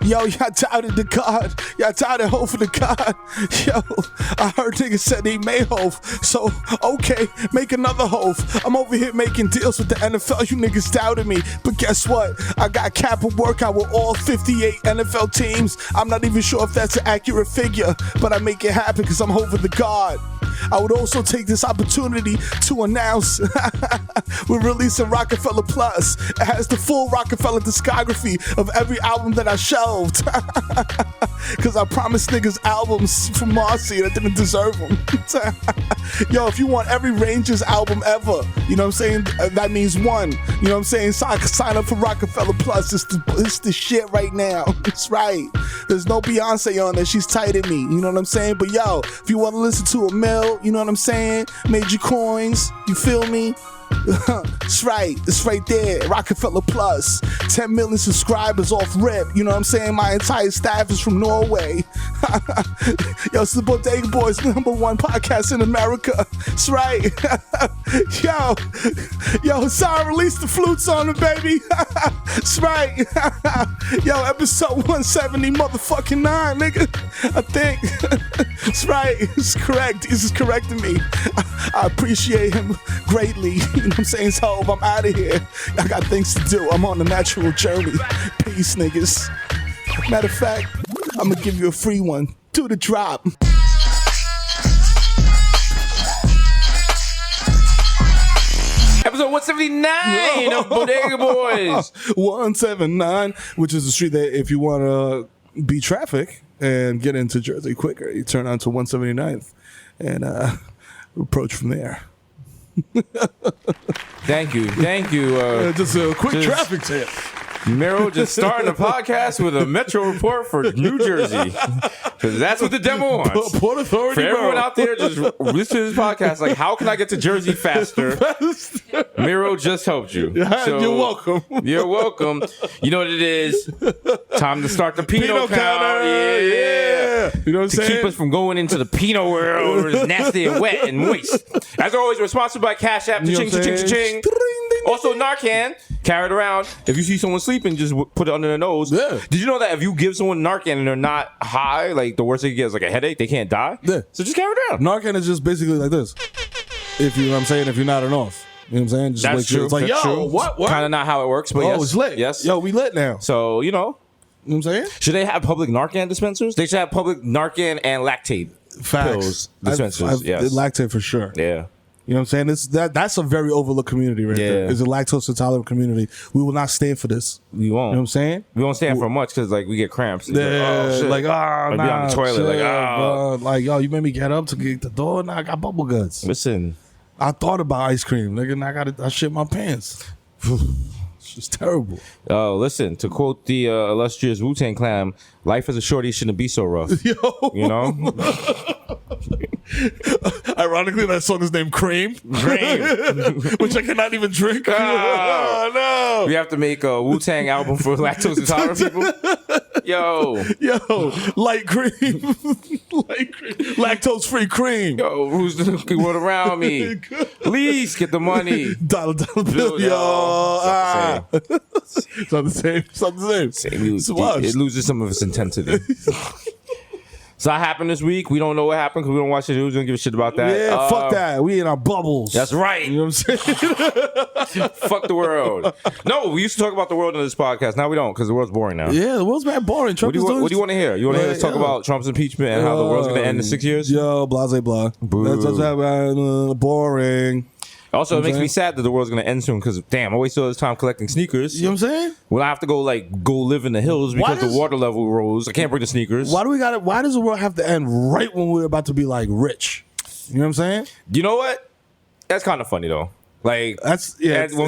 Yo, y'all doubted the God. Y'all doubted hope for the God. Yo, I heard niggas said they made hope. So, okay, make another hope. I'm over here making deals with the NFL. You niggas doubted me. But guess what? I got cap and workout with all 58 NFL teams. I'm not even sure if that's an accurate figure, but I make it happen because I'm hope for the God. I would also take this opportunity to announce we're releasing Rockefeller Plus. It has the full Rockefeller discography of every album that I shelved. Because I promised niggas albums from Marcy that didn't deserve them. Yo, if you want every Rangers album ever, you know what I'm saying? That means one. You know what I'm saying? Sign up for Rockefeller Plus. It's the shit right now. It's right. There's no Beyonce on there. She's tight at me. You know what I'm saying? But yo, if you want to listen to a Mill, you know what I'm saying? Major coins, you feel me? It's right. It's right there. Rockefeller Plus. 10 million subscribers off rip. You know what I'm saying? My entire staff is from Norway. Yo, it's the Bodega Boys, #1 podcast in America. It's right. Yo, Hasan released the flutes on him, baby. It's right. Yo, episode 170 motherfucking 9, nigga. I think. It's right. It's correct. This is correcting me. I appreciate him greatly. You know what I'm saying? So I'm out of here. I got things to do. I'm on a natural journey. Peace, niggas. Matter of fact, I'm gonna give you a free one. Do the drop. Episode 179 of Bodega Boys. 179, which is the street that if you want to beat traffic and get into Jersey quicker, you turn on to 179th and approach from there. Thank you. Just a quick traffic tip. Mero just starting a podcast with a Metro report for New Jersey. Because that's what the demo wants. Port Authority. For everyone out there just listen to this podcast, like, how can I get to Jersey faster? Mero just helped you. So, you're welcome. You're welcome. You know what it is? Time to start the Pinot counter. Yeah. You know what I'm saying? To keep us from going into the Pinot world where it's nasty and wet and moist. As always, we're sponsored by Cash App. Cha-ching, cha-ching, cha-ching. Also, Narcan. Carry it around. If you see someone sleeping, just put it under their nose. Yeah. Did you know that if you give someone Narcan and they're not high, like the worst they can get is like a headache, they can't die? Yeah. So just carry it around. Narcan is just basically like this. If you know what I'm saying, if you're nodding off. You know what I'm saying? Just That's true. It's like, That's yo, true. what? Kind of not how it works, but yes. It's lit. Yes. Yo, we lit now. So, You know what I'm saying? should they have public Narcan dispensers? They should have public Narcan and lactate pills dispensers. Yes. Lactate for sure. Yeah. You know what I'm saying? That's a very overlooked community right there. It's a lactose intolerant community. We will not stand for this. We won't. You know what I'm saying? We won't stand for much because like we get cramps. It's Yeah, like, be on the toilet, chill, like, bro. Like, yo, you made me get up to get the door. Now I got bubble guts. Listen. I thought about ice cream, nigga. And I shit my pants. It's just terrible. Listen, to quote the illustrious Wu-Tang Clan, life as a shorty shouldn't be so rough. Yo. You know? Ironically, that song is named Cream. Which I cannot even drink. Oh, no. We have to make a Wu-Tang album for lactose intolerant people. Yo, light cream. Lactose free cream. Yo, who's the one around me? Please get the money. Dollar bill, yo. It's not the same. It loses some of its intensity. So that happened this week. We don't know what happened because we don't watch the news. We don't give a shit about that. Yeah, fuck that. We in our bubbles. That's right. You know what I'm saying? Fuck the world. No, we used to talk about the world in this podcast. Now we don't because the world's boring now. Yeah, the world's bad boring. What do you want to hear? You want to hear us talk about Trump's impeachment and how the world's going to end in 6 years? Yo, blah, blah. That's boring. Also, it makes me sad that the world's going to end soon because, damn, I wasted all this time collecting sneakers. You know what I'm saying? Well, I have to go live in the hills because the water level rose. I can't bring the sneakers. Why does the world have to end right when we're about to be like rich? You know what I'm saying? You know what? That's kind of funny though. Like when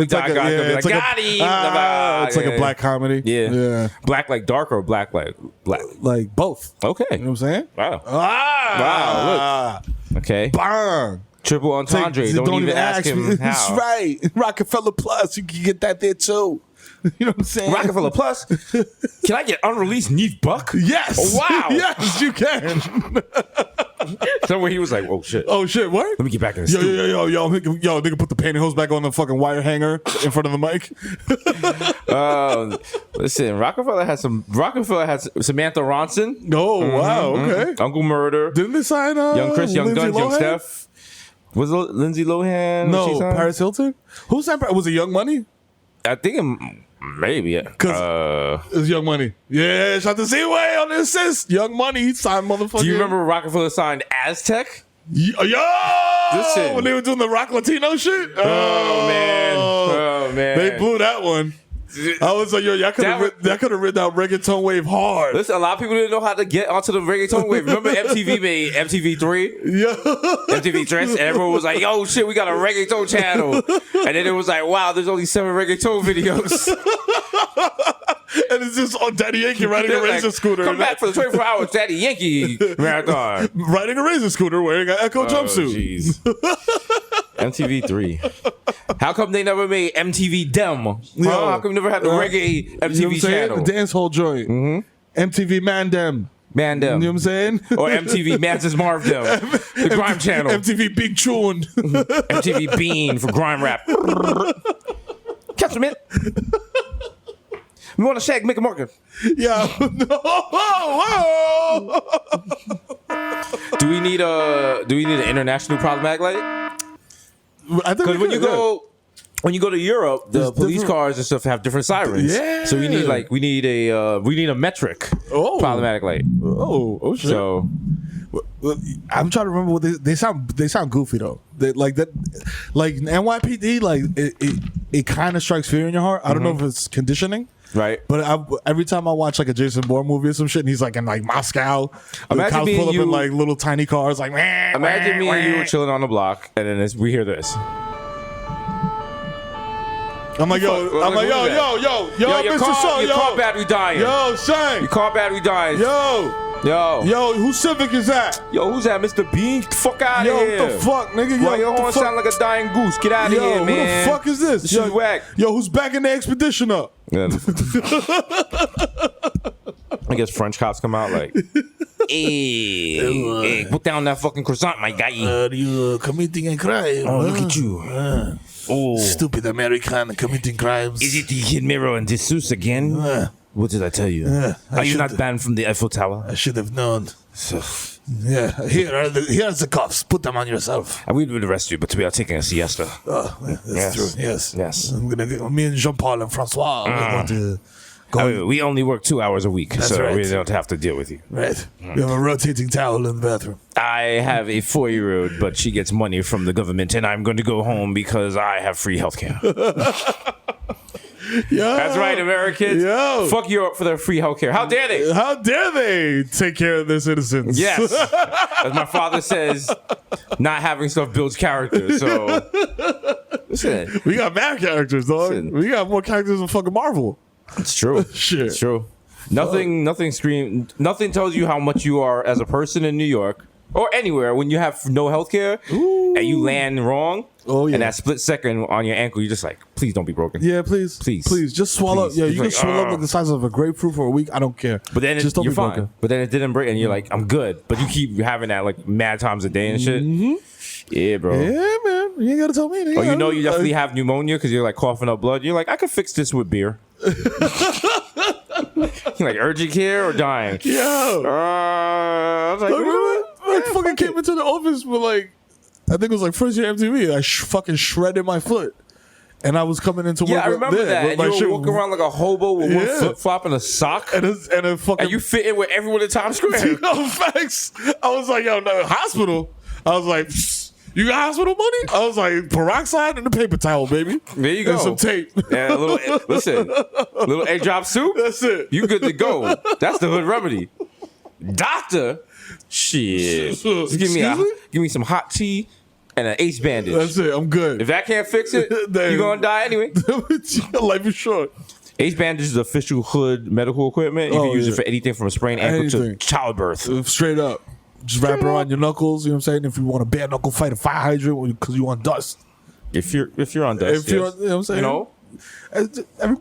we die, guys gonna be like, got him. It's like a black comedy. Yeah. Black like dark or black like black? Like both. Okay. You know what I'm saying? Wow. Wow. Look. Okay. Bang. Triple entendre. Don't even ask him how. That's right. Rockefeller Plus. You can get that there too. You know what I'm saying? Rockefeller Plus. Can I get unreleased Neef Buck? Yes. Oh, wow. Yes, you can. Somewhere he was like, "Oh shit, what? let me get back in the studio." Yo, nigga put the pantyhose back on the fucking wire hanger in front of the mic. Listen, Rockefeller had Samantha Ronson. Oh, wow, okay. Uncle Murder. Didn't they sign Young Chris, Young Lindsay Guns, Young Lohan? Steph? Was it Lindsay Lohan? No, Paris Hilton? Who signed Was it Young Money? I think maybe. Because it was Young Money. Yeah, shout to Z-Way on the assist. Young Money, he signed motherfucker. Do you remember Rockefeller signed Aztec? Yo! Listen. When they were doing the Rock Latino shit? Oh, man. They blew that one. I was like, yo, y'all could have ridden that reggaeton wave hard. Listen, a lot of people didn't know how to get onto the reggaeton wave. Remember MTV made MTV3? Yeah. MTV Trends, and everyone was like, yo, shit, we got a reggaeton channel. And then it was like, wow, there's only 7 reggaeton videos. And it's just on Daddy Yankee riding a razor scooter. Come back for the 24 hours Daddy Yankee marathon. Riding a razor scooter wearing an Echo jumpsuit. Jeez. MTV3. How come they never made MTV Dem? How come we never had the reggae MTV channel? The dance hall joint. MTV Man Dem. Man Dem. You know what I'm saying? Or MTV Mantis Marv Dem. The grime channel. MTV Big Tune. MTV Bean for grime rap. Catch him in. We want to shag, make a market. Yeah. Whoa. Do we need an international problematic light? Because when you go to Europe, the police cars and stuff have different sirens. Yeah. So we need a metric problematic light. Oh shit. So I'm trying to remember what they sound goofy though. They, like that, like NYPD, like it kind of strikes fear in your heart. I don't know if it's conditioning. Right, but every time I watch like a Jason Bourne movie or some shit, and he's like in like Moscow, the imagine cops me pull and up in you- like little tiny cars, like imagine me and you were chilling on the block, and then we hear this. I'm like, yo, Your Mr. car, Shaw, your car battery dying. yo, son, Your car battery dying. yo, whose Civic is that? Yo, who's that, Mr. Bean? Fuck out of Yo, here. what the fuck, nigga? Why Yo, your what horn the fuck? sound like a dying goose? Get out of here, Yo, man. who the fuck is this? This is whack. Yo, who's backing the expedition up? Yeah. I guess French cops come out like, hey, put down that fucking croissant, my guy. You committing a crime? Oh, look at you. Oh, Stupid American committing crimes. is it the kid Mero and Desus again? What did I tell you? Are you not banned from the Eiffel Tower? I should have known. Yeah, here's the cuffs. Put them on yourself. We would arrest you, but we are taking a siesta. Oh, that's true. Yes. Me and Jean-Paul and Francois are going to go. We only work 2 hours a week, so right. we don't have to deal with you. Right. We have a rotating towel in the bathroom. I have a 4-year-old, but she gets money from the government, and I'm going to go home because I have free healthcare. Yo, That's right, Americans. Yo. Fuck Europe for their free healthcare. How dare they? How dare they take care of their citizens? Yes. As my father says, not having stuff builds character. So, listen. We got mad characters, dog. Listen. We got more characters than fucking Marvel. It's true. Shit. It's true. Nothing tells you how much you are as a person in New York or anywhere when you have no healthcare and you land wrong. Oh, yeah. And that split second on your ankle, you're just like, please don't be broken. Yeah, please. Please. Just swallow. Please. Yeah, Just you can like, swallow up like the size of a grapefruit for a week. I don't care. But then just don't you're be fine. broken. But then it didn't break, and you're like, I'm good. But you keep having that like mad times a day and shit. Yeah, bro. Yeah, man. You ain't gotta tell me. Oh, you know you definitely have pneumonia because you're like coughing up blood. You're like, I could fix this with beer. You're like urgent care or dying. Yo. I was like, I fucking came into the office with like, I think it was like first year MTV. I fucking shredded my foot. And I was coming into work. yeah, I remember that. And you were walking around like a hobo with one flip flop and a sock. And a fucking. And you fit in with everyone in Times Square. No, facts. I was like, yo, no, hospital. I was like, you got hospital money? I was like, peroxide and a paper towel, baby. There you go. And some tape. And a little egg drop soup. That's it. You good to go. That's the hood remedy. Doctor, shit. Just give me some hot tea and an ace bandage. That's it. I'm good. If that can't fix it, you're gonna die anyway. Life is short. Ace bandage is official hood medical equipment. You can use it for anything from a sprained ankle to childbirth. Straight up. Just wrap it around your knuckles, you know what I'm saying? If you want a bare knuckle fight a fire hydrant because you want dust. If you're on dust, You know what I'm saying?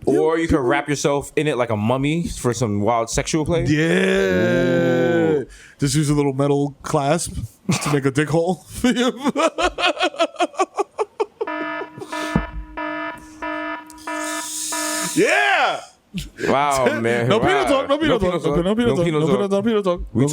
Or you can wrap yourself in it like a mummy for some wild sexual play. Yeah. Just use a little metal clasp to make a dick hole for you. Yeah. Wow, man. No wow. peanut talk. No peanut talk. No peanut talk. We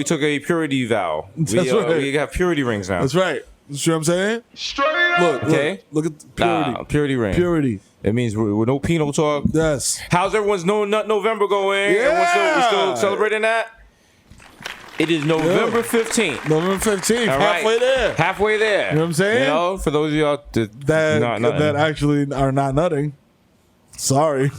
took a purity vow. We have purity rings now. That's right. You see what I'm saying? Straight up. Look, Okay. look at purity. Purity ring. Purity. It means we're no Pinot talk. Yes. How's everyone's No Nut November going? Yeah. Everyone's still celebrating that? It is November 15th. November 15th. All Halfway right. there. Halfway there. You know what I'm saying? You know, for those of y'all that actually are not nutting. Sorry.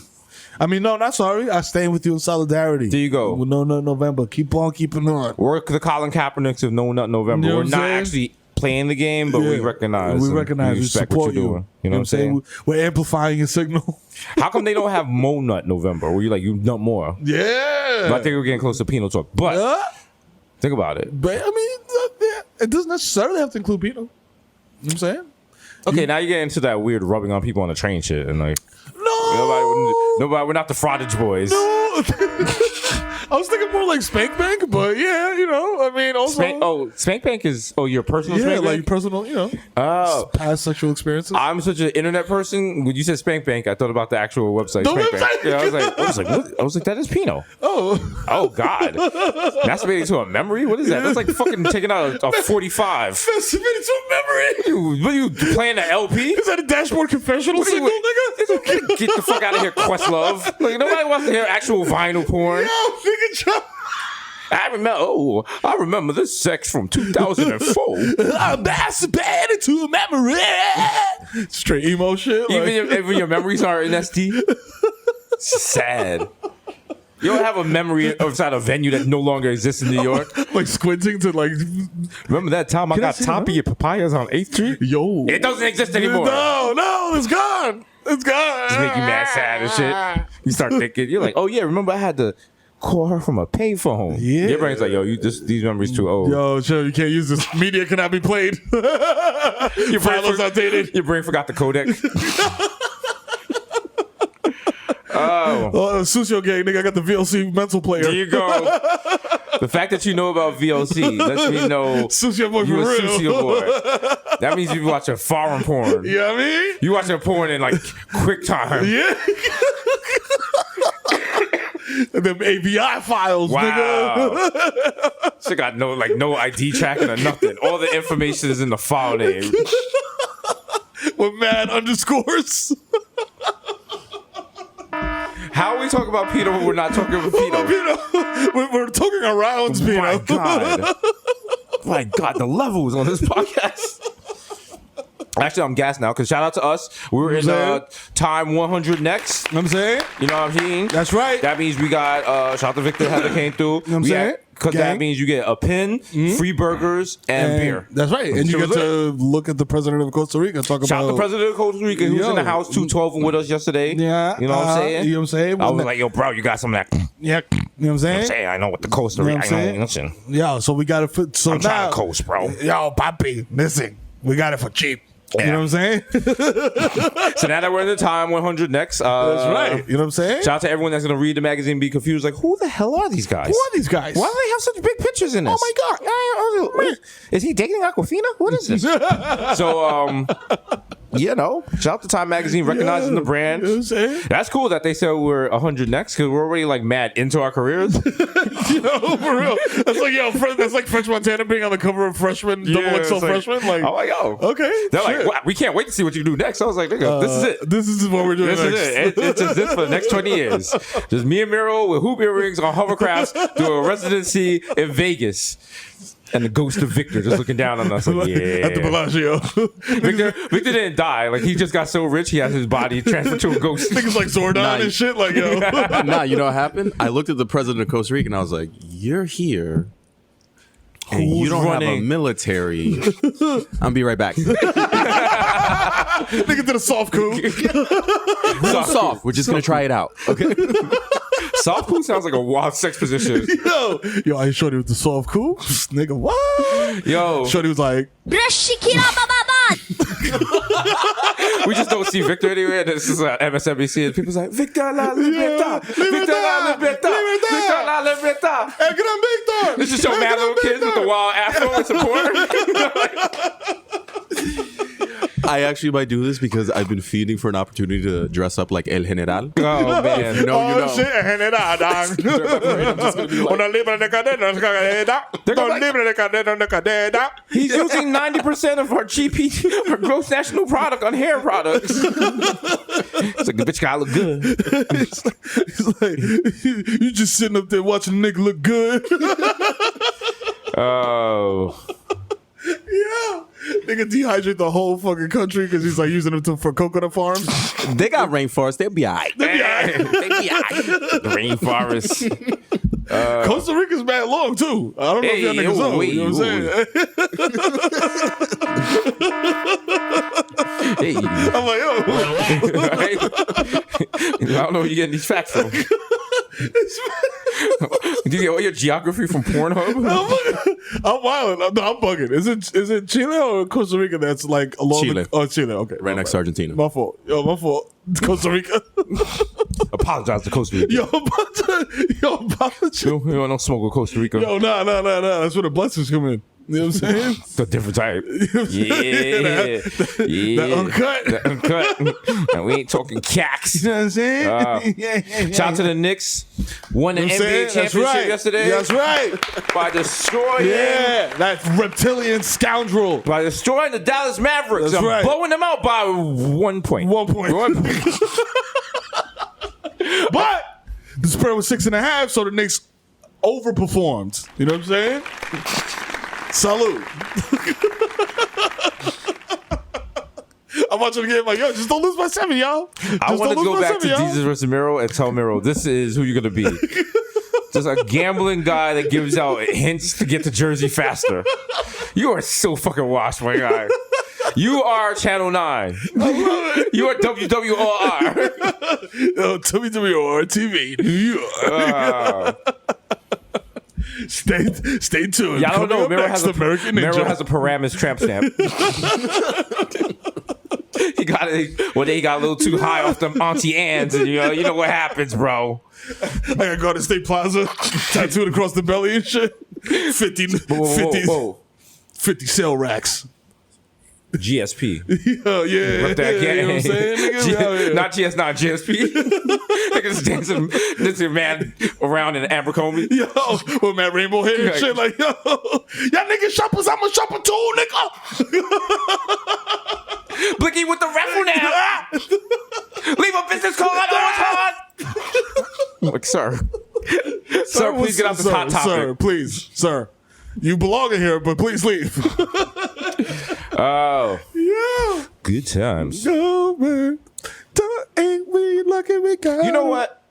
I mean, no, not sorry. I stand with you in solidarity. There you go. With No Nut November. Keep on keeping on. We're the Colin Kaepernicks of No Nut November. You know We're what not I'm saying? actually playing the game, but we recognize. We respect support what you're doing. You know what I'm saying? We're amplifying your signal. How come they don't have Mo Nut November? Where you nut more? Yeah. But I think we're getting close to Pinot talk. But think about it. But I mean, it doesn't necessarily have to include Pinot. You know what I'm saying? Okay, now you get into that weird rubbing on people on the train shit, and like nobody, we're not the Fraudage Boys. No. I was thinking more like Spank Bank, but yeah, you know, I mean, also. Spank Bank is your personal Spank like Bank? personal, you know, past sexual experiences. I'm such an internet person. When you said Spank Bank, I thought about the actual website. The Spank website? Bank. Yeah, I was like, that is Pinot. Oh God, masturbating to a memory? What is that? That's like fucking taking out a 45. Masturbating to a memory. What are you playing an LP? Is that a dashboard confessional signal, nigga? Get the fuck out of here, Questlove. Like nobody wants to hear actual vinyl porn. Yo, nigga, John. I remember this sex from 2004. I'm masturbating to a memory. Straight emo shit. Even your memories are in SD. Sad. You don't have a memory outside a venue that no longer exists in New York. Like squinting to like. Remember that time I got toppy at Papayas on 8th Street? Yo, it doesn't exist anymore. No, it's gone. It's gone. Just make you mad, sad and shit. You start thinking, you're like, oh yeah, remember I had to call her from a payphone. Yeah. Your brain's like, yo, these memories too old. Yo, chill, you can't use this. Media cannot be played. Your brain was outdated. Your brain forgot the codec. Oh, Susio gang, nigga, I got the VLC mental player. There you go. The fact that you know about VLC lets me know Susio boy you're for a real. Susio boy. That means you watching foreign porn. You know what I mean? You watching porn in like quick time. Yeah. And them AVI files, Wow. She got no ID tracking or nothing. All the information is in the file name. With mad underscores. How are we talking about Pino when we're not talking about Pino? We're talking around Pino. My God. My God, the levels on this podcast. Actually, I'm gassed now because shout out to us. We're in time 100 next. You know what I'm saying? You know what I'm saying? That's right. That means we got shout out to Victor that came through. You know what I'm saying? Because that means you get a pin, free burgers, and beer. That's right. And you get to look at the president of Costa Rica. Talk about. Shout out to the president of Costa Rica who was in the house 212 with us yesterday. Yeah. You know what I'm saying? You know what I'm saying? I was like, yo, bro, you got some of that. Yeah. You know what I'm saying? I know what the Costa Rica. You know what I'm Listen. Yo, so we got it for. So I'm trying now, to coast, bro. Yo, papi, listen. We got it for cheap. Yeah. You know what I'm saying? So now that we're in the time 100 next. That's right. You know what I'm saying? Shout out to everyone that's going to read the magazine and be confused. Like, who the hell are these guys? Who are these guys? Why do they have such big pictures in this? Oh my God. Is he dating Aquafina? What is this? So, you know, shout out to Time Magazine recognizing the brand. You know what I'm saying? That's cool that they said we're 100 next because we're already like mad into our careers. You know, for real. That's like, yo, that's like French Montana being on the cover of Freshman, Double XL Freshman. Like, oh, like, yo. Okay. They're like, well, we can't wait to see what you do next. I was like, nigga, this is it. This is what we're doing This next. is it. It's just this for the next 20 years. Just me and Mero with hoop earrings on hovercrafts doing a residency in Vegas. And the ghost of Victor just looking down on us like, yeah. At the Bellagio. Victor didn't die. Like, he just got so rich, he has his body transferred to a ghost. Niggas like Zordon and shit. Like, yo. Nah, you know what happened? I looked at the president of Costa Rica and I was like, you're here. And you don't have a military. I'll be right back. Nigga did a soft coup. Real soft. We're just going to try it out. Okay. Soft coup sounds like a wild sex position. Yo, I shorty with the soft coup. Nigga, what? Yo. Shorty was like, we just don't see Victor anywhere. This is MSNBC, and people's like, Victor la libertad, Victor la libertad, Victor la libertad. El gran Victor. This is so mad little kids with the wild afro and support. I actually might do this because I've been feeding for an opportunity to dress up like El General. Oh man, You know. Shit, general, dog. Una libra de cadena, de cadena. he's using 90% of our GP, our gross national product on hair products. It's like the bitch gotta look good. It's like, you just sitting up there watching a nigga look good. Oh. Yeah. Nigga dehydrate the whole fucking country because he's like using them for coconut farms. They got rainforest. They'll be all right. The rainforest. Costa Rica's mad long too. I don't know if y'all niggas know. You know what I'm saying? Hey. I'm like, yo. I don't know where you're getting these facts from. Do you get all your geography from Pornhub? I'm wild. I'm bugging. Is it Chile or Costa Rica that's like along Chile. Chile. Okay. Right next to Argentina. My fault. My fault. Costa Rica. Apologize to Costa Rica. Yo, apologize. You don't smoke with Costa Rica. Yo, nah. That's where the blessings come in. You know what I'm saying? It's a different type. Yeah. That uncut. The uncut. And we ain't talking cacks. You know what I'm saying? Shout out to the Knicks. Won the NBA championship yesterday. That's right. By destroying. Yeah, that reptilian scoundrel. By destroying the Dallas Mavericks. That's right. Blowing them out by 1 point. 1 point. 1 point. But the spread was 6.5, so the Knicks overperformed. You know what I'm saying? Salute. I'm watching the game like, yo, just don't lose by 7, y'all. I want to go back to Desus versus Mero and tell Mero, this is who you're going to be. Just a gambling guy that gives out hints to get to Jersey faster. You are so fucking washed, my guy. You are Channel 9. You are WWOR. WWOR TV, New York. Stay tuned. Y'all don't know. Mero has a Paramus tramp stamp. He got a little too high off them Auntie Anne's, and you know what happens, bro. I gotta go to State Plaza, tattooed across the belly and shit. 50 sale racks. GSP. Yeah. Rep that You know what I'm saying? Nigga, not GS9, GSP. Niggas dancing man around in Abercrombie. Yo, with that rainbow hair and shit, like, yo, y'all niggas shoppers, I'm a shopper too, nigga. Blicky with the raffle now. Leave a business card on hard. Like, sir, please get out this hot topic. Sir, please, sir. You belong in here, but please leave. Oh. Yeah. Good times. No, man. Ain't we lucky we got. You know what?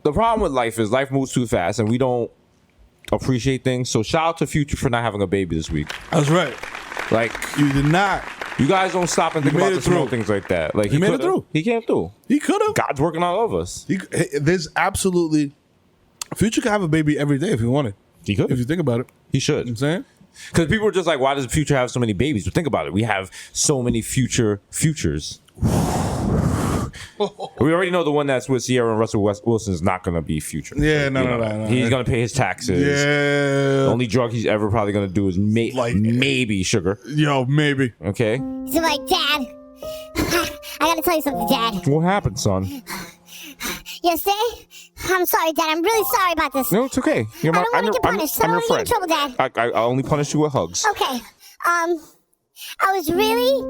The problem with life is life moves too fast and we don't appreciate things. So shout out to Future for not having a baby this week. That's right. Like, you did not. You guys don't stop and think about the small things like that. Like, he made it through. He came through. He could have. God's working on all of us. There's absolutely. Future could have a baby every day if he wanted. He could. If you think about it. He should. You know what I'm saying? Because people are just like, why does Future have so many babies? But think about it. We have so many futures. We already know the one that's with Sierra and Russell Wilson is not going to be Future. Yeah, no. He's going to pay his taxes. Yeah. The only drug he's ever probably going to do is maybe sugar. Yo, maybe. Okay. So like, Dad, I got to tell you something, Dad. What happened, son? You see? I'm sorry, Dad. I'm really sorry about this. No, it's okay. I don't want to get punished. I don't want to get in trouble, Dad. I only punish you with hugs. Okay. I was really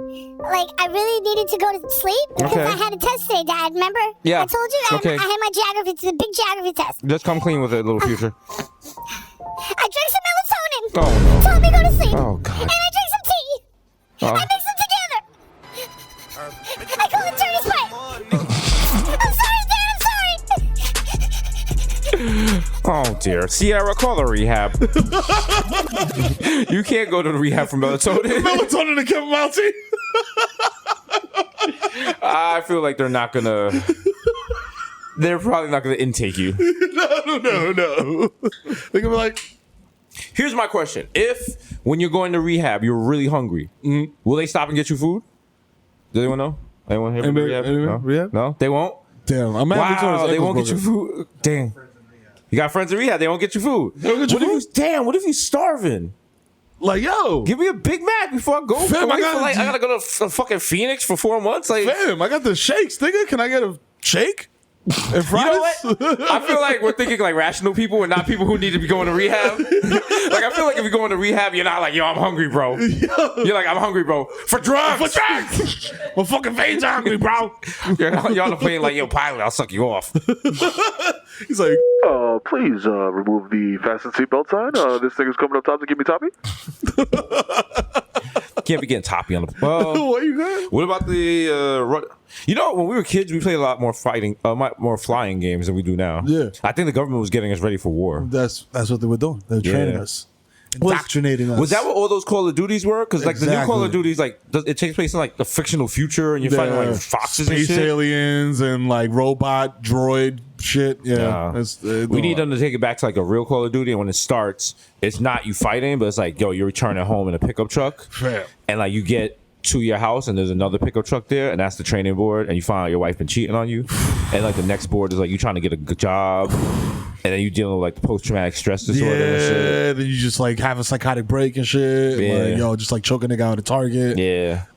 needed to go to sleep because I had a test today, Dad. Remember? Yeah. I told you I had my geography, the big geography test. Just come clean with it, little Future. I drank some melatonin. Oh, no. Told me to go to sleep. Oh, God. And I drank some tea. Oh. I mixed them together. I call it dirty sweat. I'm sorry, Dad. I'm sorry. Oh, dear. Sierra, call the rehab. You can't go to the rehab for melatonin. Melatonin and chamomile tea. I feel like they're not going to... They're probably not going to intake you. No. They're going to be like... Here's my question. If, when you're going to rehab, you're really hungry, will they stop and get you food? Does anyone know? Anyone here from rehab? Anybody? No? Rehab? No? They won't? Damn, I'm Wow, they won't get you food? Dang. You got friends in rehab. They won't get you food. What if you starving? Like, yo, give me a Big Mac before I go. Fam, I gotta go to fucking Phoenix for 4 months. Like, fam, I got the shakes, nigga. Can I get a shake? And fries? You know what? I feel like we're thinking like rational people and not people who need to be going to rehab. Like, I feel like if you're going to rehab, you're not like, yo, I'm hungry, bro. You're like, I'm hungry, bro. For drugs. For drugs. My fucking veins are hungry, bro. You're on the plane like, yo, pilot, I'll suck you off. He's like, please remove the fasten seatbelt sign. This thing is coming up top to give me toppy. Can't be getting toppy on the. What you got? What about the? You know, when we were kids, we played a lot more more flying games than we do now. Yeah, I think the government was getting us ready for war. That's what they were doing. They were training us, indoctrinating us. Was that what all those Call of Duties were? Because like the new Call of Duties, like it takes place in like the fictional future, and you're fighting like foxes, space and shit. aliens, and like robot droid shit. Yeah, we need them to take it back to like a real Call of Duty, and when it starts, it's not you fighting, but it's like, yo, you're returning home in a pickup truck, and like you get to your house and there's another pickup truck there, and that's the training board, and you find out your wife been cheating on you, and like the next board is like you trying to get a good job, and then you dealing with like the post-traumatic stress disorder and shit. Then you just like have a psychotic break and shit. Like, yo, just like choking a nigga out at Target.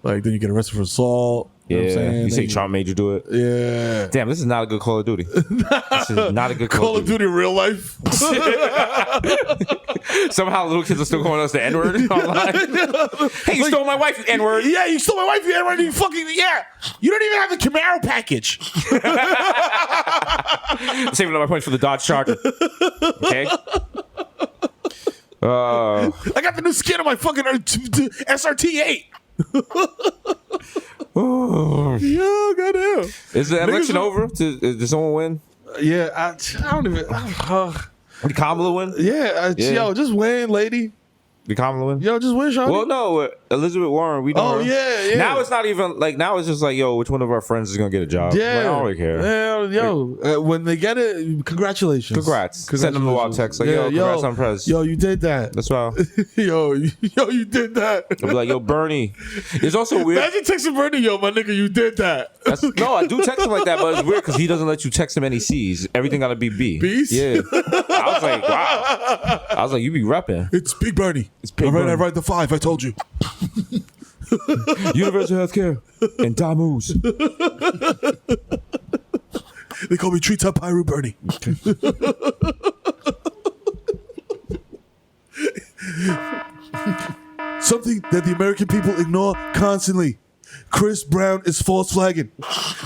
Like then you get arrested for assault. You know what I'm saying? You say Trump made you do it. Damn, this is not a good Call of Duty. This is not a good Call of Duty real life. Somehow little kids are still calling us the N-word online. Hey, you stole my wife, you N-word. Yeah, you stole my wife, you N-word. You fucking, you don't even have the Camaro package. Saving up my points for the Dodge Charger. Okay. I got the new skin on my fucking SRT8. Yo, goddamn. Is the election over? Did someone win? Yeah, I don't even. Did Kamala win? Yo, just win, lady. Did Kamala win? Yo, just win, Shawty. Well, no, Elizabeth Warren. We know her. Yeah. Now it's not even like, now it's just like, yo, which one of our friends is gonna get a job? Yeah, like, I don't really care. When they get it, congratulations. Congrats. Send them the wild text like, yo, congrats on Prez. Yo, you did that. That's why. yo, you did that. I'll be like, yo, Bernie. It's also weird. Imagine texting Bernie, yo, my nigga, you did that. No, I do text him like that, but it's weird because he doesn't let you text him any C's. Everything gotta be B. B's? Yeah. I was like, wow. I was like, you be repping. It's Big Bernie. It's Big Bernie. I write the 5. I told you. Universal healthcare and Damus. They call me Treetop Pyro Bernie. Something that the American people ignore constantly. Chris Brown is false flagging.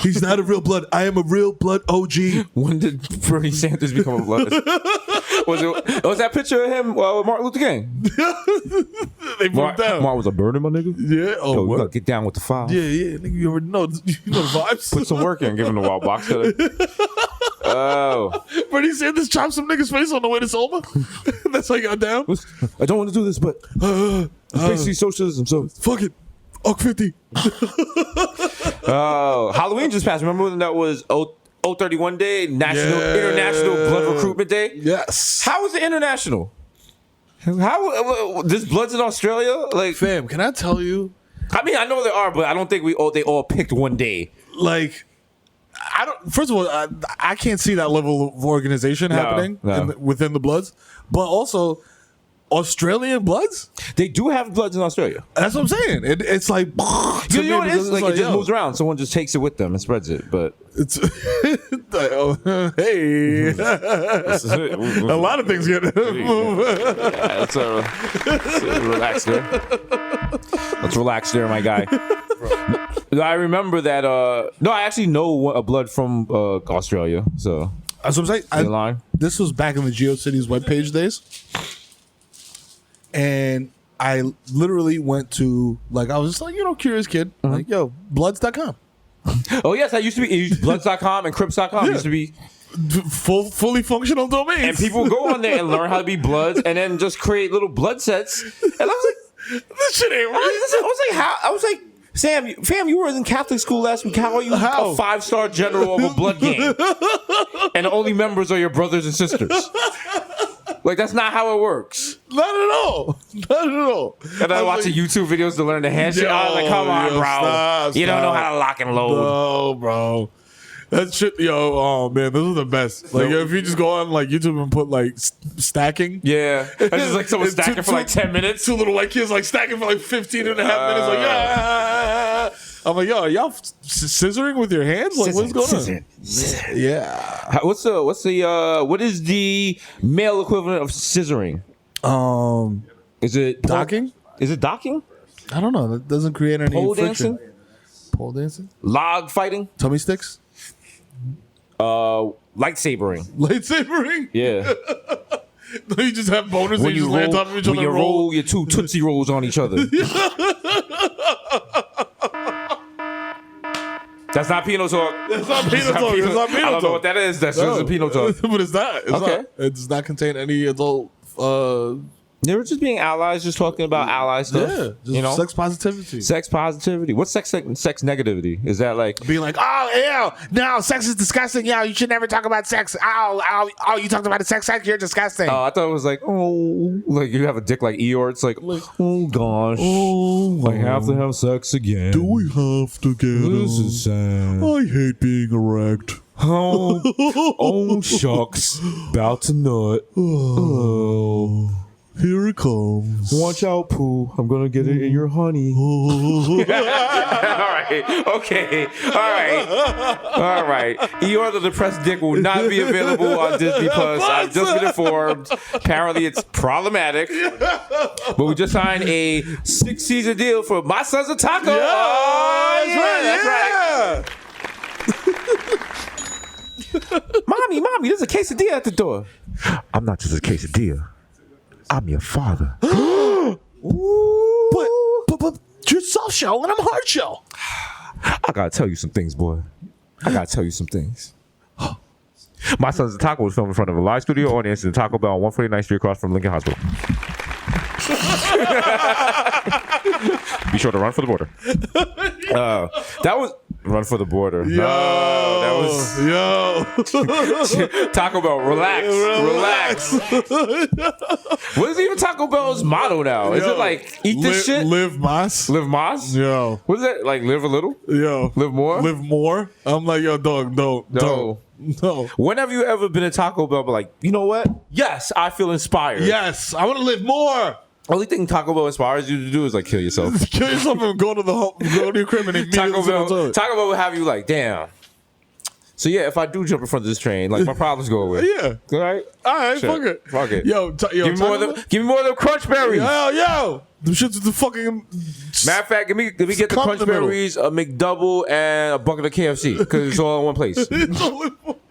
He's not a real blood. I am a real blood OG. When did Bernie Sanders become a blood? Was that picture of him with Martin Luther King? They moved down. Martin was a burner, my nigga. Yeah. Oh, we gotta get down with the 5. Yeah. Nigga, you already know. You know the vibes. Put some work in. Give him the wild box cutter. Oh. Bernie Sanders chopped some nigga's face on the way to Selma. That's how he got down. I don't want to do this, but it's basically socialism, so fuck it. Oak 50. Halloween just passed. Remember when that was 031 Day, International Blood Recruitment Day? Yes. How was it international? How this blood's in Australia? Like, fam, can I tell you? I mean, I know there are, but I don't think they all picked one day. Like, I don't. First of all, I can't see that level of organization happening within the Bloods, but also Australian Bloods. They do have Bloods in Australia. That's what I'm saying. It's like you know what it is? Like, it just moves around. Someone just takes it with them and spreads it. But it's hey, a lot of things get moved. Let's relax there. Let's relax there, my guy. I remember that. No, I actually know a blood from Australia. So that's what I'm saying. This was back in the GeoCities webpage days. And I literally went to, like, I was just like, curious kid. Like, yo, bloods.com. Oh, yes, I used to be. Bloods.com and Crips.com used to be fully functional domains. And people go on there and learn how to be Bloods and then just create little blood sets. And I was like, this shit ain't right. I was like, fam, you were in Catholic school last week. How are you a 5-star general of a blood gang? And the only members are your brothers and sisters. Like, that's not how it works. Not at all. And I watch YouTube videos to learn the handshake. I was like, come on, bro. Stop. You don't know how to lock and load. No, bro. That shit, yo, oh man, those are the best. Like, if you just go on like YouTube and put like stacking. Yeah. That's just like someone stacking for like 10 minutes. Two little white kids like stacking for like 15 and a half minutes. Like, yeah. I'm like, yo, are y'all scissoring with your hands? Like, what's going on? Yeah. What is the male equivalent of scissoring? Is it docking? Is it docking? I don't know. That doesn't create any Pole friction. dancing? Pole dancing? Log fighting? Tummy sticks? Lightsabering. Lightsabering? Yeah. You just have boners and you just lay on top of each other. When you roll your two Tootsie Rolls on each other. That's not Pino talk. That's not Pino talk. It's not Pino I don't know talk. what that is. That's just a Pino talk. But it's not. It's Okay. not. It does not contain any adult. They were just being allies, just talking about ally stuff. Yeah, just sex positivity. Sex positivity. What's sex negativity? Is that like being like, oh, ew, no, sex is disgusting. Yeah, you should never talk about sex. Oh, you talked about sex, you're disgusting. Oh, I thought it was like, oh, like you have a dick like Eeyore. It's like, oh gosh, I have to have sex again. Do we have to get This is sad. I hate being erect. Oh, shucks. About to nut. Oh. Here it comes. Watch out, Pooh. I'm going to get it in your honey. All right. Okay. All right. Eeyore the Depressed Dick will not be available on Disney Plus. I've just been informed. Apparently, it's problematic. But we just signed a 6-season deal for My Son's a Taco. Yeah, That's right. Mommy, there's a quesadilla at the door. I'm not just a quesadilla. I'm your father. But you're soft shell and I'm hard shell. I gotta tell you some things, boy. My Son's a Taco was filmed in front of a live studio audience in Taco Bell on 149th Street across from Lincoln Hospital. Be sure to run for the border. That was run for the border. Yo, that was Taco Bell. Relax. What is even Taco Bell's motto now? Is it like eat this shit? Live mas. Yo. What is that? Like live a little? Yo. Live more? Live more? I'm like, yo, dog, don't. No. When have you ever been at Taco Bell but like, you know what? Yes, I feel inspired. Yes, I want to live more. Only thing Taco Bell inspires you to do is like kill yourself. Kill yourself and go to your crib and Taco Bell will have you like, damn. So yeah, if I do jump in front of this train, like my problems go away. Yeah. All right. Fuck it. Yo, give me more of them crunch berries. Yo. Them shits with the fucking. Matter of fact, let me get the crunch berries, a McDouble, and a bucket of KFC because it's all in one place.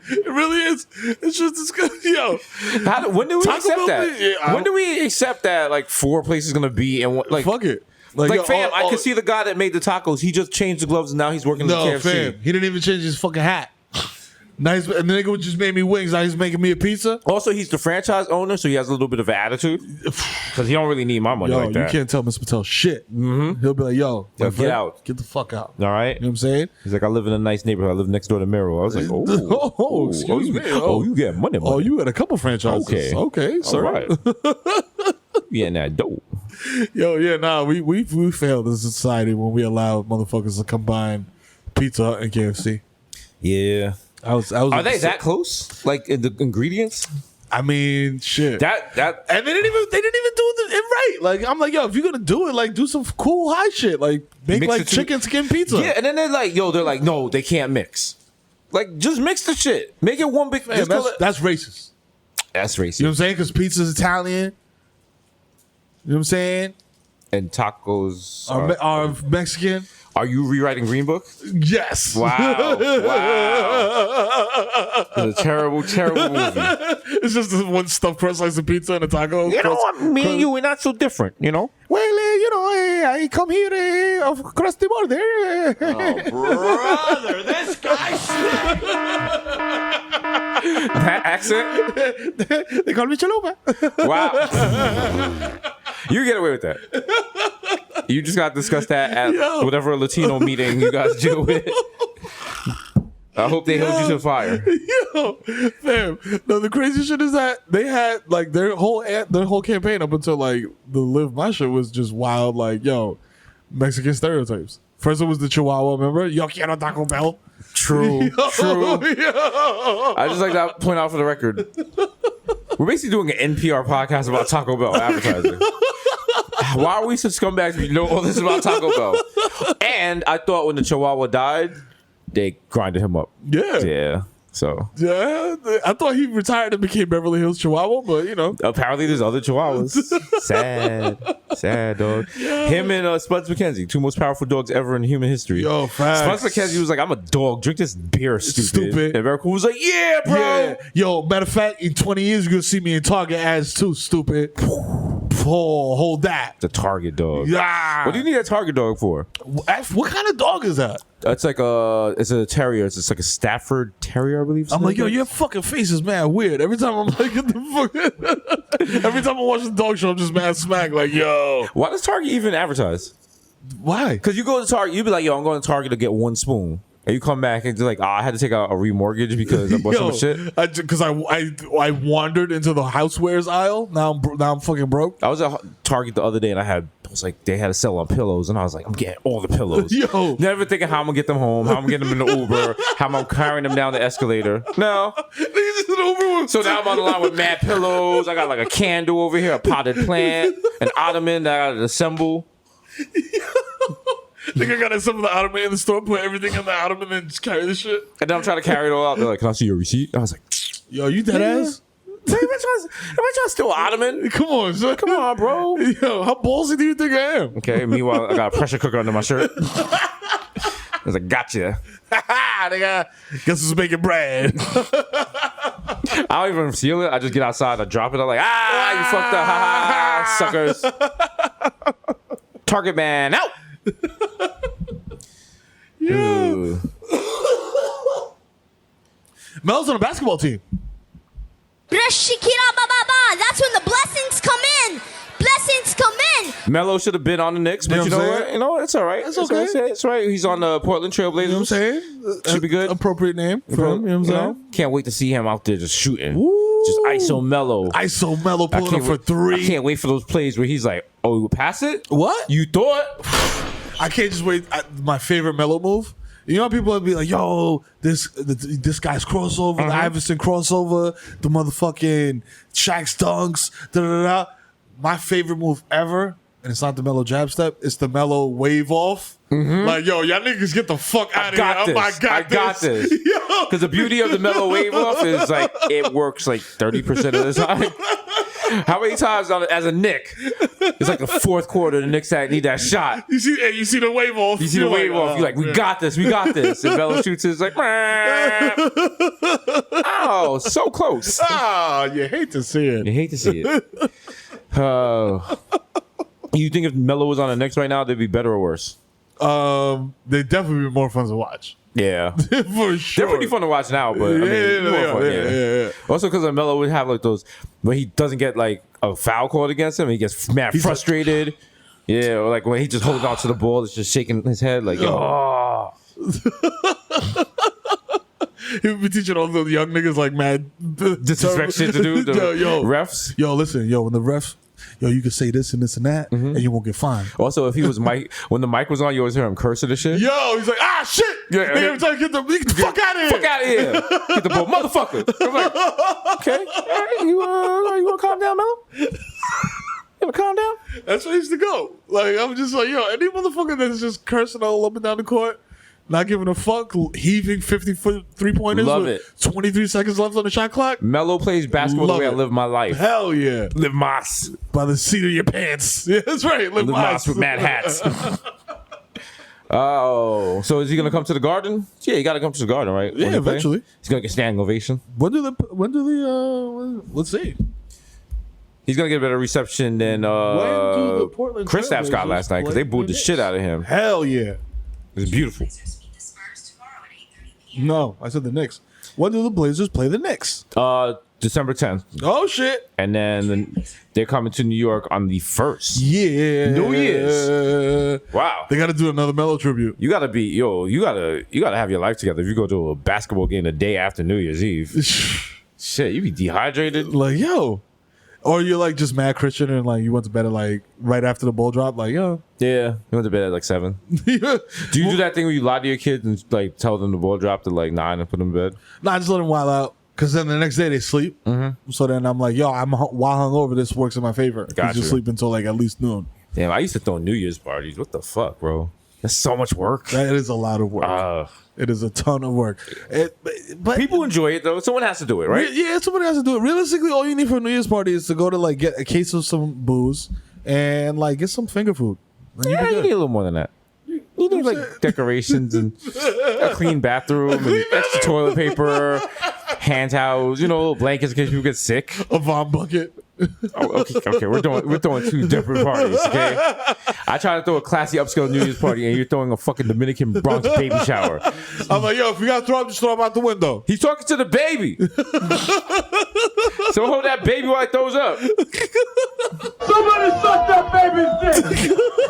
It really is. It's just disgusting. Yo. When do we accept that? When do we accept that like 4 places gonna be and like fuck it? Like fam, I can see the guy that made the tacos. He just changed the gloves and now he's working in the KFC. Fam, he didn't even change his fucking hat. Nice, and the nigga just made me wings. Now he's making me a pizza. Also, he's the franchise owner, so he has a little bit of attitude because he don't really need my money like that. You can't tell Mr. Patel shit. Mm-hmm. He'll be like, yo, get out. Get the fuck out. All right. You know what I'm saying? He's like, I live in a nice neighborhood. I live next door to Mero. I was like, excuse me. You get money. Oh, you had a couple franchises. Okay, sir. All right. Yeah, that dope. Yo, yeah, nah, we failed as a society when we allowed motherfuckers to combine Pizza Hut and KFC. Yeah. I was Are they that close? Like in the ingredients? I mean, shit. That and they didn't even do it right. Like I'm like, yo, if you're gonna do it, like do some cool high shit. Like make mix like chicken skin pizza. Yeah, and then they're like, no, they can't mix. Like just mix the shit. Make it one big. Man, that's racist. That's racist. You know what I'm saying? Because pizza's Italian. You know what I'm saying? And tacos are Mexican. Are you rewriting Green Book? Yes. Wow. It's a terrible movie. It's just this one stuffed crust slice of pizza and a taco. You know what? Me and you, we're not so different, you know? Well, I come here across the border. Oh, brother, this guy. That accent? They call me Chalupa. Wow. You get away with that. You just got to discuss that at whatever Latino meeting you guys deal with. I hope they held you to the fire. Yo, fam. No, the crazy shit is that they had like their whole campaign up until like the Live My shit was just wild. Like, yo, Mexican stereotypes. First it was the Chihuahua, remember? Yo quiero Taco Bell. True. I just like to point out for the record. We're basically doing an NPR podcast about Taco Bell advertising. Why are we such scumbags if you know all this about Taco Bell? And I thought when the Chihuahua died, they grinded him up. Yeah. So I thought he retired and became Beverly Hills Chihuahua, but you know. Apparently there's other Chihuahuas. Sad dog. Yo. Him and Spuds MacKenzie, 2 most powerful dogs ever in human history. Yo, facts. Spuds MacKenzie was like, I'm a dog. Drink this beer, stupid. And Mero was like, yeah, bro. Yeah. Yo, matter of fact, in 20 years, you're going to see me in Target ads too, stupid. Oh, hold that. The Target dog. Yeah. What do you need a Target dog for? What kind of dog is that? It's like it's a terrier. It's like a Stafford Terrier, I believe. I'm like, yo, your fucking face is mad weird. Every time I'm like, get the fuck. Every time I watch the dog show, I'm just mad smack. Like, yo. Why does Target even advertise? Why? Because you go to Target, you be like, yo, I'm going to Target to get 1 spoon. And you come back and you're like, I had to take out a remortgage because I bought some shit. Because I wandered into the housewares aisle. Now I'm fucking broke. I was at Target the other day and I was like, they had a sale on pillows, and I was like, I'm getting all the pillows. Yo, never thinking how I'm gonna get them home, how I'm getting them in the Uber, how I'm carrying them down the escalator. No. So now I'm on the line with mad pillows. I got like a candle over here, a potted plant, an ottoman that I gotta assemble. Nigga got some of the ottoman in the store, put everything in the ottoman, and just carry the shit. And then I'm trying to carry it all out. They're like, can I see your receipt? I was like, yo, you dead ass? Am I trying to steal an ottoman? Come on, son. Come on, bro. Yo, how ballsy do you think I am? Okay, meanwhile, I got a pressure cooker under my shirt. I was like, gotcha. Nigga, guess who's making bread? I don't even seal it. I just get outside, I drop it. I'm like, you fucked up. Ha, suckers. Target man, out. Yeah. Mel's on a basketball team. That's when the blessings come in. Blessings come in. Melo should have been on the Knicks, but you know what? You know what? It's all right. It's okay. It's right. He's on the Portland Trailblazers. You know what I'm saying? Should be good. Appropriate name for him. You know what I'm saying? Can't wait to see him out there just shooting. Woo. Just ISO Melo. ISO Melo pulling up for 3. I can't wait for those plays where he's like, oh, you pass it? What? You thought? I can't just wait. My favorite Melo move. You know how people would be like, yo, this guy's crossover, the Iverson crossover, the motherfucking Shaq's dunks, da-da-da-da. My favorite move ever, and it's not the Melo jab step, it's the Melo wave off. Like, yo, y'all niggas get the fuck out of here. I got this. Because the beauty of the Melo wave off is like, it works like 30% of the time. How many times as a Knick, it's like the 4th quarter, the Knicks need that shot. You see the wave off. You see the wave off. You're like, we got this. And Melo shoots it. It's like, oh, so close. You hate to see it. You think if Melo was on the Knicks right now, they'd be better or worse? They'd definitely be more fun to watch. Yeah. For sure. They're pretty fun to watch now, but yeah. Also because Melo would have like those when he doesn't get like a foul called against him, he gets mad frustrated. Yeah, or like when he just holds on to the ball, it's just shaking his head like, yo. He would be teaching all the young niggas like mad disrespect shit to do. Refs. Yo, listen, when the refs, you can say this and this and that, and you won't get fined. Also, if he was Mike, when the mic was on, you always hear him cursing and shit. Yo, he's like, shit. Yeah, nigga, trying to get the fuck out of here. Fuck out of here. Get the ball, motherfucker. I'm like, okay, all right, you want to calm down, Melo? You want to calm down? That's where I used to go. Like, I'm just like, yo, any motherfucker that's just cursing all up and down the court, not giving a fuck, heaving 50-foot 3-pointers Love with it. 23 seconds left on the shot clock. Melo plays basketball the way I live my life. Hell yeah. Live mas. By the seat of your pants. Yeah, that's right. Live mas with mad hats. Oh, so is he gonna come to the Garden? Yeah, he got to come to the Garden, right? Yeah, eventually. He's gonna get standing ovation. When do the let's see. He's gonna get a better reception than Kristaps got last night because they booed the shit out of him. Hell yeah. It's beautiful. No, I said the Knicks. When do the Blazers play the Knicks? December 10th. Oh shit! And then they're coming to New York on the 1st. Yeah, New Year's. Wow, they got to do another Melo tribute. You gotta be you gotta have your life together. If you go to a basketball game the day after New Year's Eve, shit, you be dehydrated. Like Or you're like just mad Christian and like you went to bed at like right after the ball drop, like yo. Yeah, you went to bed at like 7. Do you do that thing where you lie to your kids and like tell them the ball dropped at like 9 and put them to bed? Nah, I just let them wild out. Cause then the next day they sleep. Mm-hmm. So then I'm like, yo, while hungover, this works in my favor. Gotcha. You sleep until like at least noon. Damn, I used to throw New Year's parties. What the fuck, bro? That's so much work. That is a lot of work. It is a ton of work. But people enjoy it though. Someone has to do it, right? Yeah, somebody has to do it. Realistically, all you need for a New Year's party is to go to like get a case of some booze and like get some finger food. Yeah, you need a little more than that. You need like decorations and a clean bathroom and extra toilet paper, hand towels, little blankets in case people get sick. A vom bucket. Okay. We're throwing 2 different parties. Okay, I try to throw a classy upscale New Year's party, and you're throwing a fucking Dominican Bronx baby shower. I'm like, yo, if you gotta throw up, just throw him out the window. He's talking to the baby. So hold that baby while he throws up. Somebody suck that baby's dick.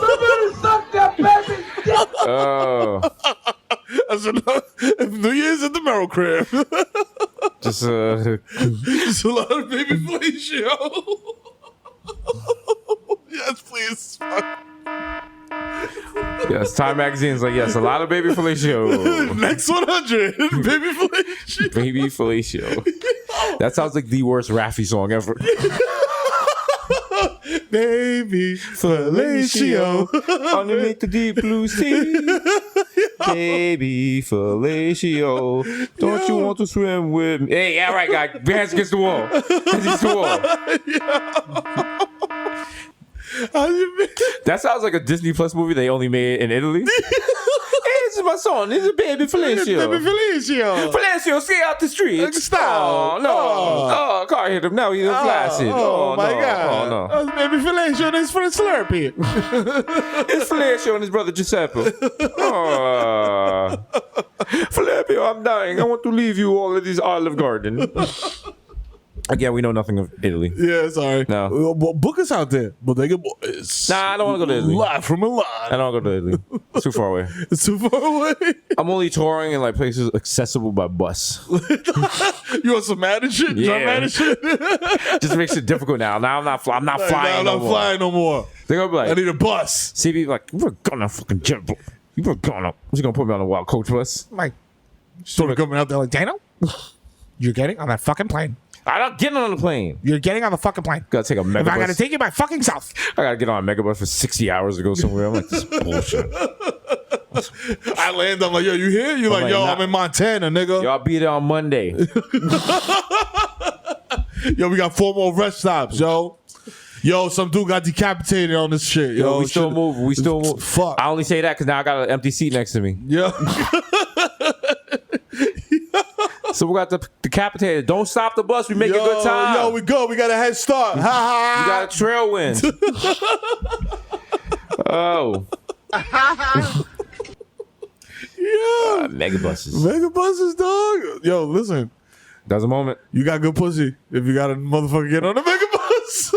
Somebody suck that baby's dick. Oh. I said, if New Year's at the Mero crib. Just a lot of baby fellatio. Yes, please. Yes, Time Magazine's like, yes, a lot of baby fellatio. Next 100, baby fellatio. Baby fellatio. That sounds like the worst Raffi song ever. Baby fellatio underneath the deep blue sea. Baby fellatio, don't you want to swim with me? Hey, yeah, right, guy. Your hands against the wall. Hands against the wall. That sounds like a Disney Plus movie they only made in Italy. Hey, this is my son. This is Baby Fellatio. Baby fellatio. Fellatio, stay out the street. Stop. Oh, no. Oh, car hit him. Now he's flaccid. Oh, my no. God. Oh, no. Baby fellatio, this for the Slurpee. It's Fellatio and his brother Giuseppe. Oh. Fellatio, I'm dying. I want to leave you all of this Olive Garden. Again, we know nothing of Italy. Yeah, sorry. No. Well, book us out there. Bodega Boys. Nah, I don't want to go to Italy. Live from Milan. I don't want to go to Italy. It's too far away. It's too far away. I'm only touring in like places accessible by bus. You want some mad shit? Yeah. Mad shit? Just makes it difficult now. Now I'm not flying. I'm not flying no more. They're gonna be like, I need a bus. CB like, you were gonna fucking jump. You were gonna. You're gonna put me on a wild coach bus. Like, sort of coming out there like, Dano, you're getting on that fucking plane. I'm not getting on the plane. You're getting on the fucking plane. Gotta take a megabus. If I gotta take you by fucking self. I gotta get on a megabus for 60 hours to go somewhere. I'm like, this is bullshit. I land, I'm like, yo, you here? You're like, yo, nah. I'm in Montana, nigga. Yo, I'll be there on Monday. Yo, we got 4 more rest stops, yo. Yo, some dude got decapitated on this shit. Yo, we still move. We still move. Fuck. I only say that because now I got an empty seat next to me. Yeah. So we got the decapitated. Don't stop the bus. We make a good time. Yo, we go. We got a head start. Ha ha. You got a trail wind. Oh. Yeah. Megabuses. Megabuses, dog. Yo, listen. That's a moment. You got good pussy if you got a motherfucker get on a megabus.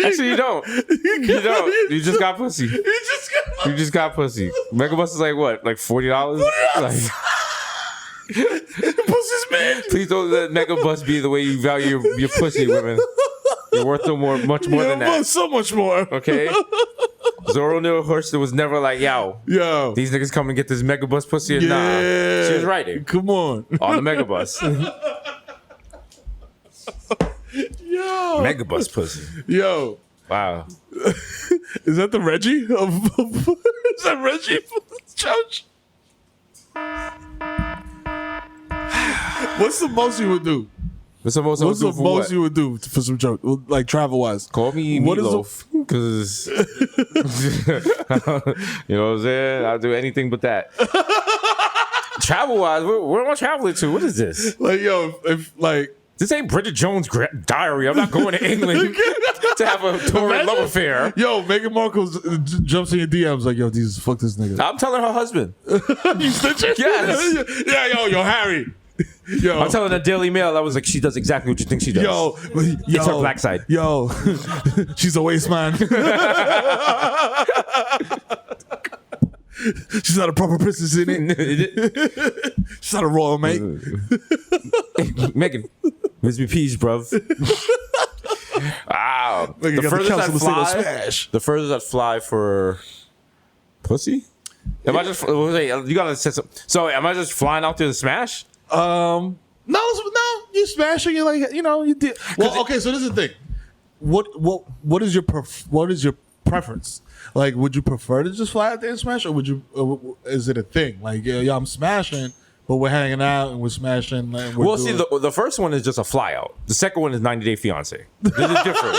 Actually, you don't. You don't. You just got pussy. You just got pussy. Megabus is like what? Like $40? Like, pussy's man. please don't let Megabus be the way you value your pussy, women. You're worth much more than that. So much more. Okay? Zoro Neilhurst was never like, yo, these niggas come and get this Megabus pussy or nah. She was writing. Come on the Megabus. Yo. Megabus pussy. Yo. Wow. Is that the Reggie of is that Reggie Church? What's the most you would do? What's the most you would do for some joke, like travel wise? Call me Meatloaf, because you know what I'm saying. I'll do anything but that. Travel wise, where am I traveling to? What is this? Like, yo, if like this ain't Bridget Jones' diary. I'm not going to England to have a touring love affair. Yo, Meghan Markle jumps in your DMs like, yo, Jesus, fuck this nigga. I'm telling her husband. You snitching? Yes. Yeah, yo, Harry. Yo. I'm telling the Daily Mail, I was like, she does exactly what you think she does. Yo, it's her black side. Yo, she's a waste man. She's not a proper princess in it. She's not a royal mate. Megan, Miss me peas, bruv. Nigga got the council to say no smash. The furthest I'd fly for pussy. Am I just? Wait, you gotta set some. So am I just flying out there to smash? No, you smashing it like you did. Well, okay, so this is the thing. What is your preference? Like, would you prefer to just fly out there and smash, or is it a thing? Like, yeah, I'm smashing, but we're hanging out and we're smashing. And the first one is just a fly out. The second one is 90 Day Fiance. There's a difference.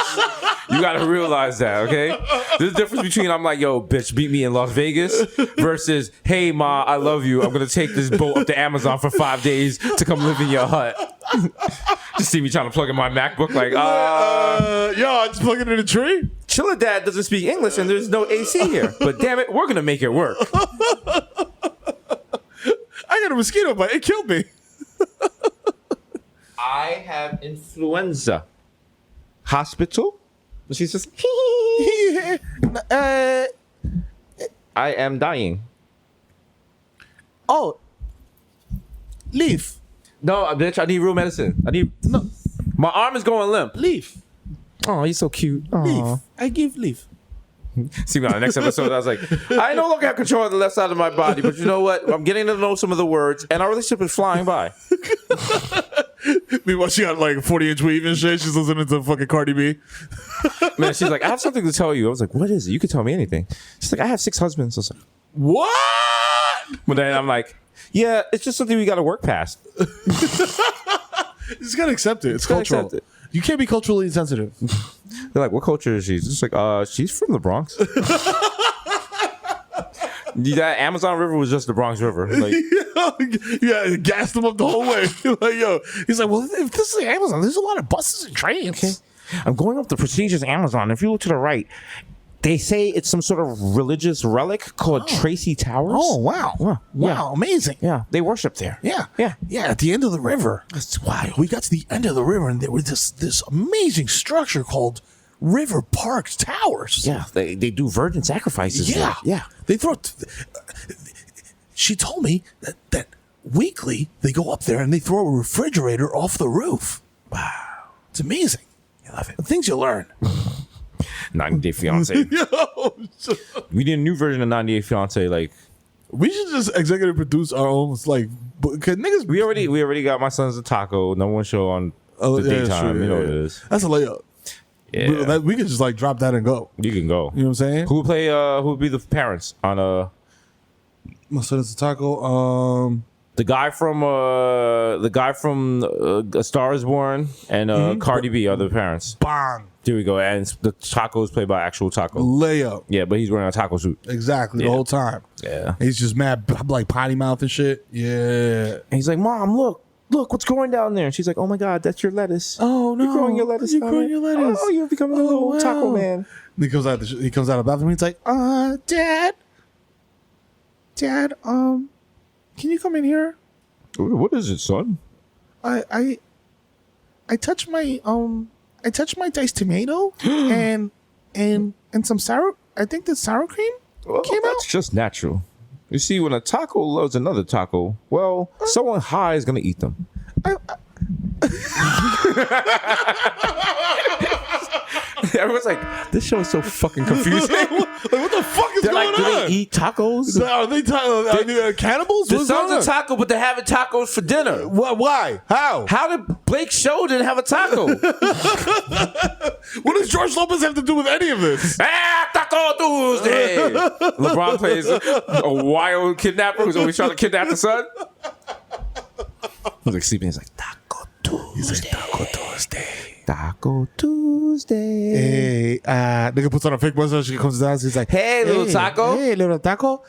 You gotta realize that, okay? There's a difference between I'm like, yo, bitch, beat me in Las Vegas versus, hey, ma, I love you. I'm gonna take this boat up to Amazon for 5 days to come live in your hut. Just see me trying to plug in my MacBook, like, yo, I just plug it in a tree. Chilla Dad doesn't speak English and there's no AC here. But damn it, we're gonna make it work. I got a mosquito bite. It killed me. I have influenza. Hospital? She says, I am dying. Oh, leave. No, bitch, I need real medicine. My arm is going limp. Leave. Oh, you're so cute. Leave. I give leave. See me on the next episode. I was like, I no longer have control of the left side of my body, but you know what? I'm getting to know some of the words, and our relationship is flying by. Meanwhile, she got like 40-inch weave and shit. She's listening to fucking Cardi B. Man, she's like, I have something to tell you. I was like, what is it? You can tell me anything. She's like, I have 6 husbands. I was like, what? But then I'm like, yeah, it's just something we got to work past. You just gotta accept it. It's cultural. Accept it. You can't be culturally insensitive. They're like, what culture is she? It's like, she's from the Bronx. That Amazon River was just the Bronx River. Like, yeah, gassed him up the whole way. Like, yo, he's like, well, if this is Amazon, there's a lot of buses and trains. Okay. I'm going up the prestigious Amazon. If you look to the right, they say it's some sort of religious relic called Tracy Towers. Oh, wow. Wow, amazing. Yeah, they worship there. Yeah, at the end of the river. That's wild. We got to the end of the river, and there was this amazing structure called River Park Towers. Yeah, they do virgin sacrifices. Yeah, there. Yeah. They throw. She told me that weekly they go up there and they throw a refrigerator off the roof. Wow, it's amazing. You love it. The things you learn. 90 Day Fiance. We did a new version of 90 Day Fiance. Like, we should just executive produce our own. Like, cause niggas. We already got My Son's a Taco. No one show on the daytime. Sure, you know what it is. That's a layup. Yeah, we could just like drop that and go. You can go. You know what I'm saying? Who would be the parents on My Son's a Taco. The guy from A Star Is Born and Cardi B are the parents. Bang. There we go. And the Taco is played by actual Taco. Layup. Yeah, but he's wearing a taco suit. Exactly, the whole time. Yeah. He's just mad, like potty mouth and shit. Yeah. And he's like, Mom, look what's growing down there. And she's like, oh my God, that's your lettuce. Oh no, you're growing your lettuce. You're growing your lettuce. Oh, you're becoming a little taco man. And he comes out. He comes out of the bathroom. He's like, Dad, can you come in here? What is it, son? I touched my diced tomato and some sour. I think the sour cream came That's just natural. You see, when a taco loves another taco, well, someone high is gonna eat them. Everyone's like, this show is so fucking confusing. Like, what the fuck is going on? Do they eat tacos? Are they cannibals? The son's a taco, but they're having tacos for dinner. Why? How? How did Blake Show didn't have a taco? What does George Lopez have to do with any of this? Taco Tuesday. LeBron plays a wild kidnapper who's always trying to kidnap the son. He's like sleeping. He's like, Taco Tuesday. He's like, Taco Tuesday. Taco Tuesday. Hey, nigga puts on a fake mustache. She comes down. He's like, hey, little taco. Hey, little taco.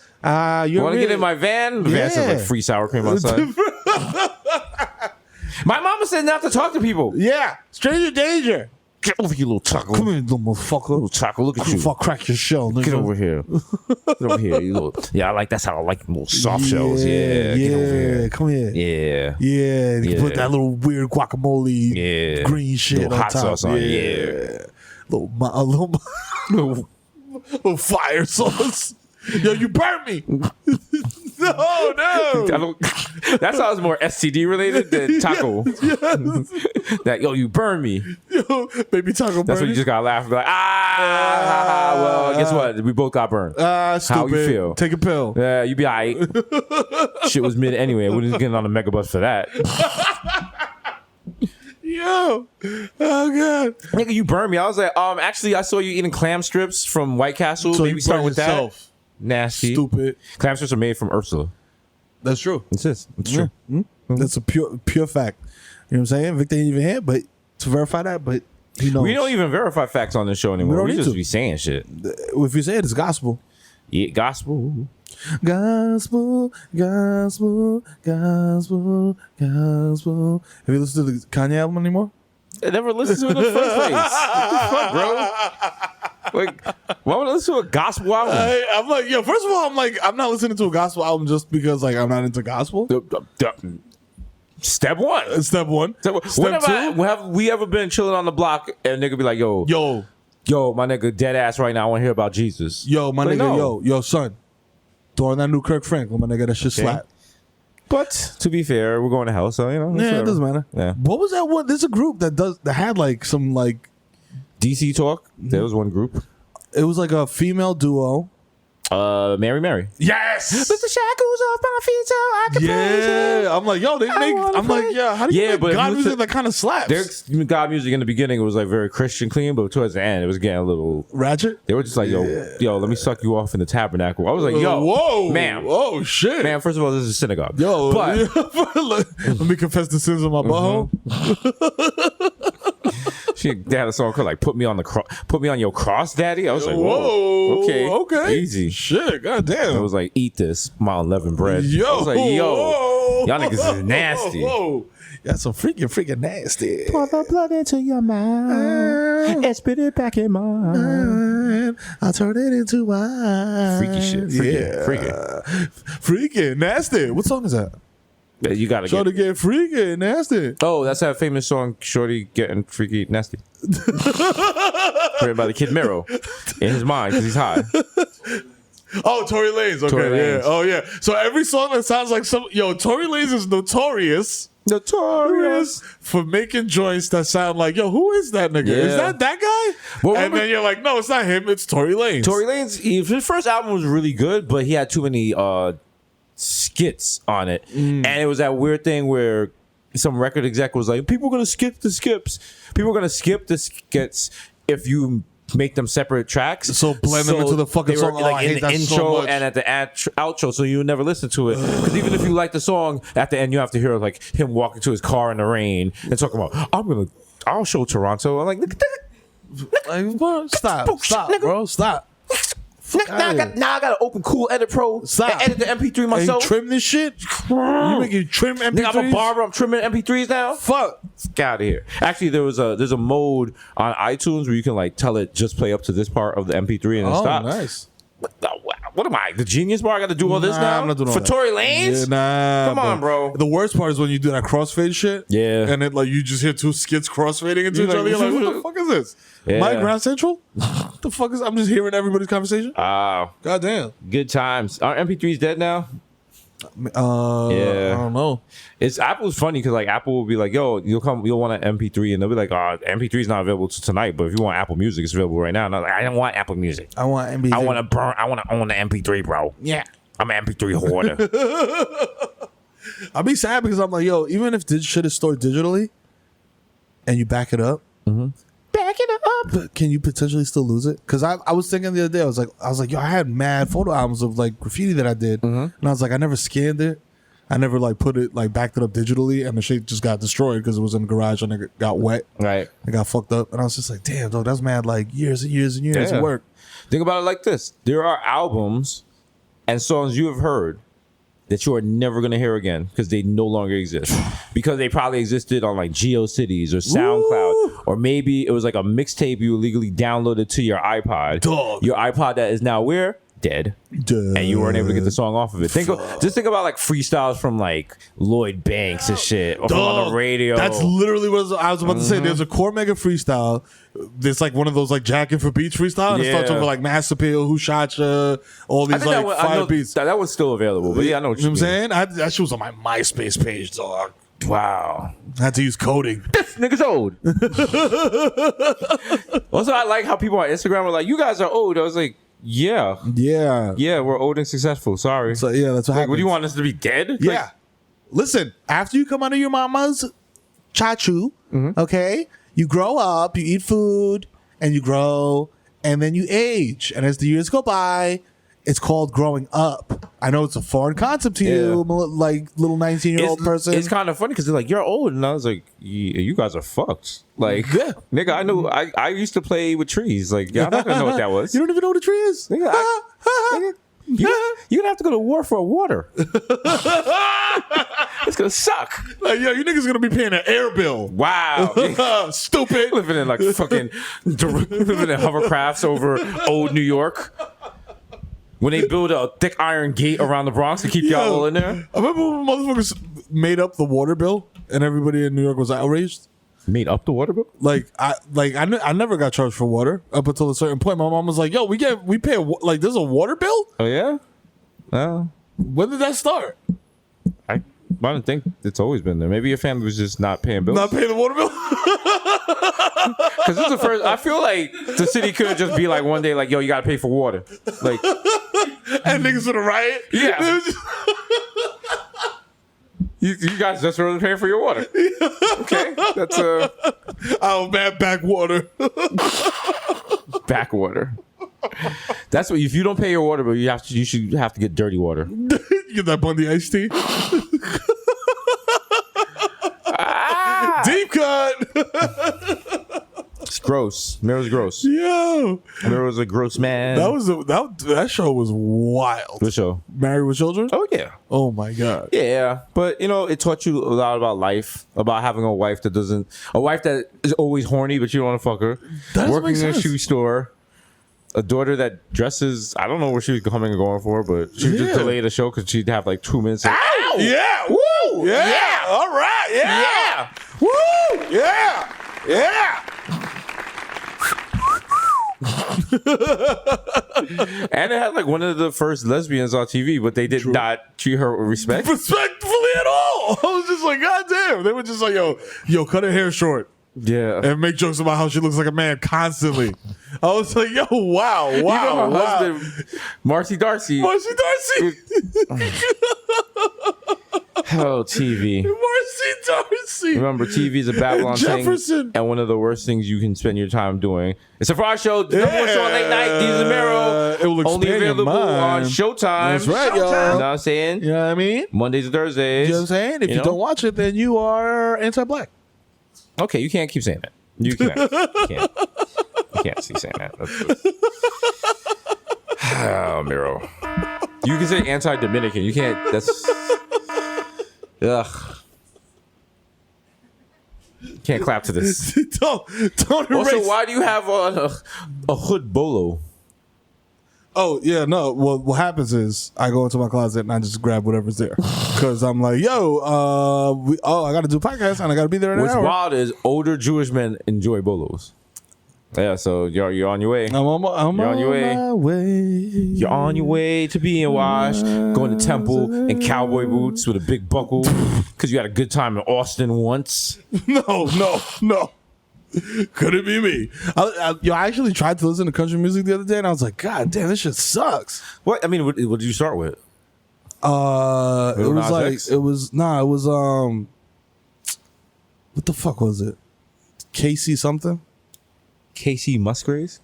You want to get in my van? The van says like free sour cream outside. My mama said not to talk to people. Yeah, stranger danger. Get over here, little taco. Come here, little motherfucker. Little taco, look at you. Fuck, crack your shell, nigga. Get over here. Get over here. You little, that's how I like little soft shells. Yeah, get over here. Come here. Yeah. You put that little weird guacamole, green shit little on hot top. sauce on it. Little fire sauce. Yo, you burnt me. No. That sounds more STD related than taco. That yo, you burn me. Yo, baby taco. That's when you just gotta laugh and be like, well, guess what? We both got burned. Stupid. How you feel? Take a pill. Yeah, you be alright. Shit was mid anyway. We wasn't getting on the megabus for that. Yo, oh god, Nigga, you burned me. I was like, actually, I saw you eating clam strips from White Castle. so Maybe you start burn with yourself. that. Nasty. Stupid. Clam strips are made from Ursula. That's true. It's this. It's true. That's a pure fact. You know what I'm saying? Victor ain't even here, but to verify that, but he knows. We don't even verify facts on this show anymore. don't We need just to. be saying shit. If you say it, it's gospel. Yeah, gospel. Gospel, gospel, gospel, gospel. Have you listened to the Kanye album anymore? I never listened to it in the first place. What the fuck, bro? Like, why would I listen to a gospel album? I'm like, yo, first of all, I'm not listening to a gospel album just because like I'm not into gospel. Step one. Step one. Step Step two. have we ever been chilling on the block and nigga be like, yo, my nigga, dead ass right now. I want to hear about Jesus. Yo, my Like, nigga, no. yo, son. Throw on that new Kirk Franklin, my nigga. That shit slap. But to be fair, we're going to hell, so you know. Yeah, it doesn't matter. Yeah. What was that one? There's a group that had like some like DC Talk. There was one group. it was like a female duo. Mary. Yes. Put the shackles off my feet so I can praise him. Yeah. I'm like, yo, they make. I'm like, yeah. How do you make but God if you music listen- that kind of slaps? Their God music in the beginning was like very Christian clean, but towards the end it was getting a little Ratchet. They were just like, yo, let me suck you off in the tabernacle. I was like, yo, whoa, ma'am. oh shit, Man, first of all, this is a synagogue. yo, But let me confess the sins of my butthole. they had a song called like "Put Me on Your Cross, Daddy." I was like, whoa, okay, easy. Shit, goddamn. It was like, eat this, my unleavened bread. Yo, I was like, yo, whoa, y'all niggas is nasty. Whoa. That's some freaking nasty. Pour the blood into your mouth and spit it back in mine. I'll turn it into wine. Freaky shit. Freaking nasty. What song is that? Yeah, you gotta Shorty get freaky nasty. Oh, that's that famous song, "Shorty Getting Freaky Nasty," written by the kid Mero in his mind because he's high. Oh, Tory Lanez. Okay, Tory Lanez. yeah. Oh, yeah. So every song that sounds like Tory Lanez is notorious for making joints that sound like, yo, who is that nigga? Yeah. Is that guy? Well, and then you're like, no, it's not him. It's Tory Lanez. Tory Lanez, his first album was really good, but he had too many skits on it, and it was that weird thing where some record exec was like, people are gonna skip the skips. People are gonna skip the skits if you make them separate tracks. So blend them into the fucking they were, song. like, I in hate the that intro so much. and at the outro, so you would never listen to it. Because even if you like the song, at the end you have to hear like him walking to his car in the rain and talking about, I'll show Toronto. I'm like, Like, bro, stop, bro, stop. now I gotta open Cool Edit Pro Stop. and edit the MP3 And myself. you trim this shit? You making trim MP3s? Nigga, I'm a barber. I'm trimming MP3s now. Fuck. Get out of here. Actually, there's a mode on iTunes where you can like tell it just play up to this part of the MP3 and then stop. Nice. What am I? The Genius Bar? I got to do all this now? I'm not doing all for that. Tory Lanez? Yeah, Come on, bro. The worst part is when you do that crossfade shit. Yeah. And it like you just hear two skits crossfading into each You're other. like, You're like, what the fuck is this? Yeah. My Ground Central? What the fuck is? I'm just hearing everybody's conversation. Wow. Goddamn. Good times. Are MP3s dead now? Yeah. Yeah. I don't know. Apple's funny because like Apple will be like, yo, you'll want an MP3, and they'll be like, MP3 is not available tonight, but if you want Apple Music, it's available right now. And I'm like, I don't want Apple Music. I want MB. I want to own the MP3, bro. Yeah. I'm an MP3 hoarder. I'll be sad because I'm like, yo, even if this shit is stored digitally and you back it up, back it up, but can you potentially still lose it? Because I was thinking the other day, I was like, yo, I had mad photo albums of like graffiti that I did, and I was like, I never scanned it. I never like put it like backed it up digitally, and the shit just got destroyed because it was in the garage and it got wet. Right. It got fucked up, and I was just like, damn, dog, that's mad like years and years and years of work. Think about it like this. There are albums and songs you have heard that you are never going to hear again because they no longer exist. Because they probably existed on like GeoCities or SoundCloud. Or maybe it was like a mixtape you illegally downloaded to your iPod. Dog. Your iPod that is now where? dead. And you weren't able to get the song off of it. Think about like freestyles from like Lloyd Banks and shit, or from on the radio. That's literally what I was about to say. There's a Core Mega freestyle. There's like one of those like Jacking for Beats freestyle. And it starts over like Mass Appeal, Who Shot Ya, all these like fire beats. That one's still available, but yeah, I know what I'm saying. That shit was on my MySpace page, dog. Wow. I had to use coding. This nigga's old. Also, I like how people on Instagram were like, "You guys are old." I was like, Yeah, we're old and successful. Sorry. So yeah, that's what happens. What do you want us to be dead? Yeah. Listen, after you come out of your mama's chachu, okay, you grow up, you eat food, and you grow, and then you age. And as the years go by, it's called growing up. I know it's a foreign concept to you, like little 19-year-old person. It's kind of funny because they're like, you're old. And I was like, you guys are fucked. Like, nigga, I know. I used to play with trees. Like, y'all not going to know what that was. You don't even know what a tree is? Nigga, you're going to have to go to war for water. It's going to suck. Like, yo, you niggas going to be paying an air bill. Wow. Stupid. Living in like fucking, living in hovercrafts over old New York. When they build a thick iron gate around the Bronx to keep y'all all in there. I remember when motherfuckers made up the water bill and everybody in New York was outraged. Made up the water bill? I never got charged for water up until a certain point. My mom was like, "Yo, we pay there's a water bill." Oh yeah. When did that start? I don't think it's always been there. Maybe your family was just not paying bills. Not paying the water bill. Because this is the first. I feel like the city could just be like one day, like, "Yo, you gotta pay for water." Like, and niggas would riot. Yeah. You guys just really paying for your water. Okay, that's bad backwater. Backwater. That's what. If you don't pay your water bill, you should have to get dirty water. You get that Bundy iced tea. Deep cut. It's gross. Mero's gross. Yo, Mero's a gross man. That show was wild. What show? Married with Children? Oh yeah. Oh my god. Yeah, but it taught you a lot about life, about having a wife that is always horny, but you don't want to fuck her. Working in a shoe store. A daughter that dresses. I don't know where she was coming and going for, but she just delayed the show because she'd have like 2 minutes. Ow! Yeah. Woo! Yeah. All right. Yeah. Woo! Yeah. Yeah. And it had like one of the first lesbians on TV, but they did not treat her with respect. Respectfully at all. I was just like, God damn. They were just like, yo, cut her hair short. Yeah. And make jokes about how she looks like a man constantly. I was like, yo, wow. Her husband, Marcy Darcy. Oh, TV. Marcy Darcy. Remember, TV is a Babylon thing, and one of the worst things you can spend your time doing. It's a Friday show, the number one show on late night. Desus and Mero. It will only available on Showtime. That's right, y'all. You know what I'm saying? You know what I mean? Mondays and Thursdays. You know what I'm saying? If you don't watch it, then you are anti-black. Okay, you can't keep saying that. You can't. You can't keep saying that. Oh, Mero. You can say anti-Dominican. You can't. That's. Ugh. Can't clap to this. don't erase. Also, why do you have on a hood bolo? Oh, yeah, no. Well, what happens is I go into my closet and I just grab whatever's there. Because I'm like, yo, I got to do a podcast and I got to be there in an hour. What's wild is older Jewish men enjoy bolos. Yeah, so you're on your way. I'm on your way. You're on your way to being washed, going to temple in cowboy boots with a big buckle because you had a good time in Austin once. No. Could it be me? I actually tried to listen to country music the other day and I was like, God damn, this shit sucks. What? I mean, what did you start with? It was what the fuck was it? Casey something? Casey Musgraves?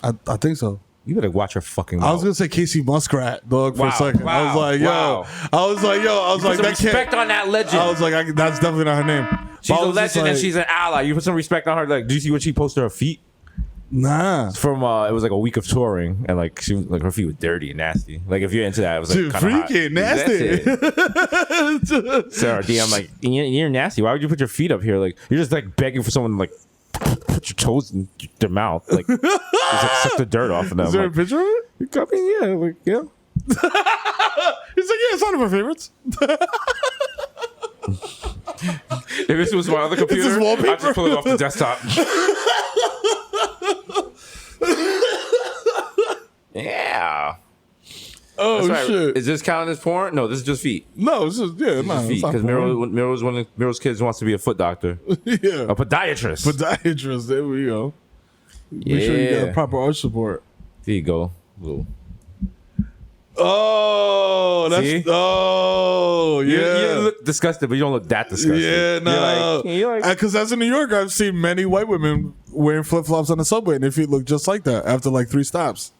I think so. You better watch your fucking mouth. I was gonna say Casey Muskrat, dog, for a second. I was like, that respect on that legend. I was like, that's definitely not her name. She's a legend and she's an ally. You put some respect on her. Like, do you see what she posted her feet? Nah. From it was like a week of touring, and like her feet were dirty and nasty. Like if you're into that, it was like kind of freaky nasty. Sarah D, I'm like, you're nasty. Why would you put your feet up here? Like you're just like begging for someone to like put your toes in their mouth. Like Just like suck the dirt off of them. Is there a Like, picture of it? I mean, yeah, like, yeah. He's like, yeah, it's one of my favorites. If this was my other computer, his wallpaper. I'd just pull it off the desktop. Yeah. Oh, That's right. shit. Is this counting as porn? No, this is just feet. No, it's just, yeah, no. Feet. Because Mero's one of Mero's kids wants to be a foot doctor. Yeah. A podiatrist. Podiatrist, there we go. Make sure you get proper arch support. There you go. Little. Oh, that's See? Yeah. You look disgusted, but you don't look that disgusted. Yeah, no. Because as a New Yorker, I've seen many white women wearing flip flops on the subway, and their feet look just like that after like 3 stops.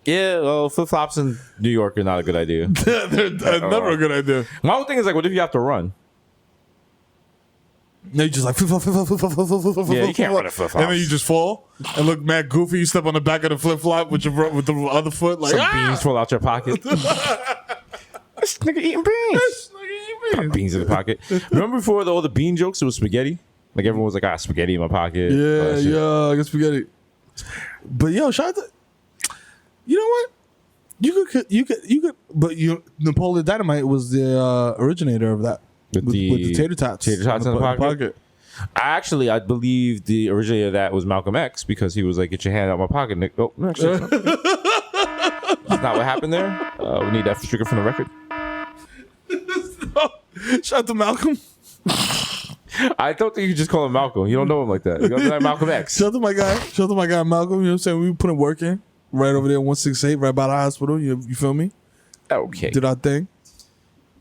Yeah, well, flip flops in New York are not a good idea. They're never a good idea. My whole thing is like, what if you have to run? No, you just like flip flop. Yeah, you can't run a flip flop. And then you just fall and look mad goofy. You step on the back of the flip flop with the other foot, like Some beans fall out your pocket. This nigga eating beans. Put beans in the pocket. Remember before all the bean jokes? It was spaghetti. Like everyone was like, spaghetti in my pocket. Yeah, I got spaghetti. But yo, shout out to, you know what? You could. But Napoleon Dynamite was the originator of that. With the tater tots. Tater tots in the pocket. I believe the originator of that was Malcolm X because he was like, "Get your hand out of my pocket, Nick." Oh, no, actually, that's not what happened there. We need that stricken from the record. Shout out to Malcolm. I don't think you just call him Malcolm. You don't know him like that. You gotta be like Malcolm X. Shout out to my guy. Shout out to my guy Malcolm. You know what I'm saying? We put in work in right over there, 168, right by the hospital. You feel me? Okay. Did our thing.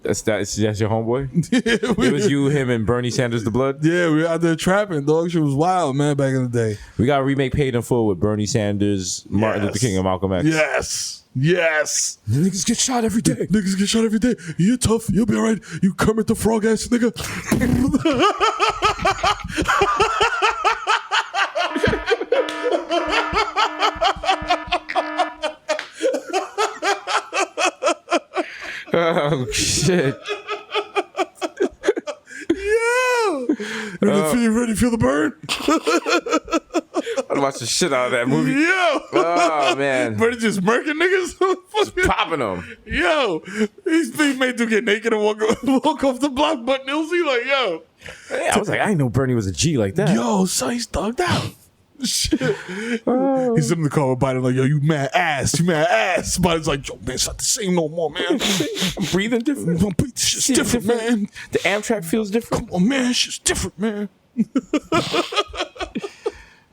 That's your homeboy? Yeah, It was you, him, and Bernie Sanders the Blood? Yeah, we were out there trapping. Dog shit was wild, man, back in the day. We got to remake Paid in Full with Bernie Sanders, Martin Luther King, and Malcolm X. Yes. Niggas get shot every day. You're tough. You'll be all right. You Kermit the Frog ass nigga. Oh, shit. Ready to feel the burn? I'd watch the shit out of that movie. Yo. Oh, man. Ready just murking niggas? Popping them. Yo. These things made to get naked and walk off the block, but Nilsy like, yo. Yeah, I was like, I didn't know Bernie was a G like that. Yo, son, he's thugged out. Shit. He's in the car with Biden like, yo, you mad ass. Biden's like, yo, man, it's not the same no more, man. I'm breathing different. This shit's different, man. The Amtrak feels different. Come on, man, shit's different, man.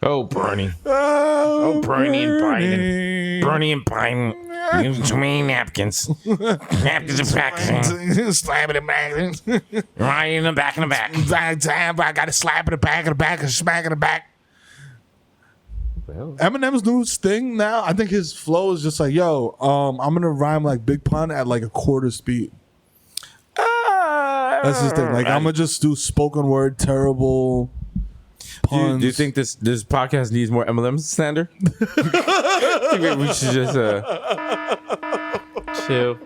Oh, Bernie. Oh, Bernie and Biden. Bernie and Biden. Using too many napkins. Napkins are packaging. Slap in the back. Right in the back. I got to slap in the back and smack in the back. Well, Eminem's new thing now, I think his flow is just like, yo, I'm gonna rhyme like Big Pun at like a quarter speed. That's his thing. Like, I'm gonna just do spoken word, terrible puns. Do you think this podcast needs more Eminem slander? Maybe we should just chill.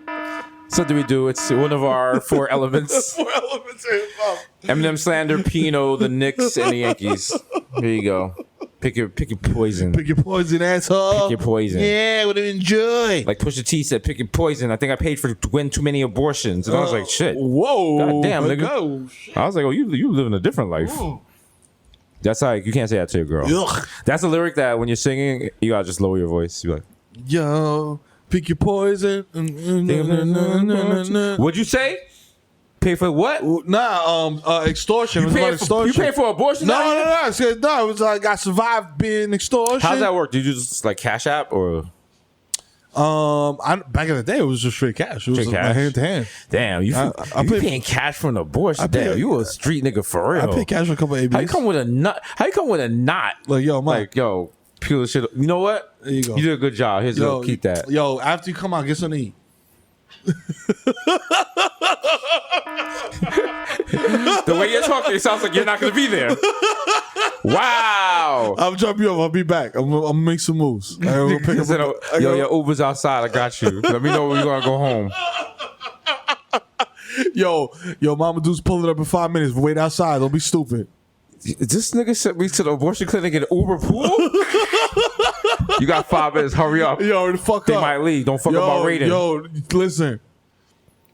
Something we do. It's one of our 4 elements. 4 elements of hip hop. Eminem slander, Pino, the Knicks, and the Yankees. Here you go. Pick your poison. Pick your poison, asshole. Pick your poison. Yeah, would enjoy. Like Pusha T said, pick your poison. I think I paid for win too many abortions. And I was like, shit. Whoa. God damn, nigga. Go. I was like, oh, you living a different life. Ooh. That's like, you can't say that to your girl. Ugh. That's a lyric that when you're singing, you gotta just lower your voice. You're like, Yo, pick your poison. what'd you say? Pay for what? Extortion. It was about extortion. You pay for abortion? No. It was like I survived being extortion. How's that work? Did you just like Cash App or? Back in the day, it was just straight cash. It was Straight cash? like hand to hand. Damn, you paying cash for an abortion? Damn, you a street nigga for real. I paid cash for a couple of ABs. How you come with a nut? How you come with a knot? Like, yo, Mike. Like, yo, peel the shit up. You know what? There you go. You did a good job. Here's a keep that. Yo, after you come out, get something to eat. The way you're talking, it sounds like you're not going to be there. Wow. I'll drop you off. I'll be back. I'm gonna make some moves. I'm gonna pick up Yo, your Uber's outside. I got you. Let me know when you're going to go home. Yo, Mama Dude's pulling up in 5 minutes. Wait outside. Don't be stupid. This nigga sent me to the abortion clinic in Uber pool? You got 5 minutes. Hurry up. Yo, the fuck They up. might leave. Don't fuck up my rating. Yo, listen.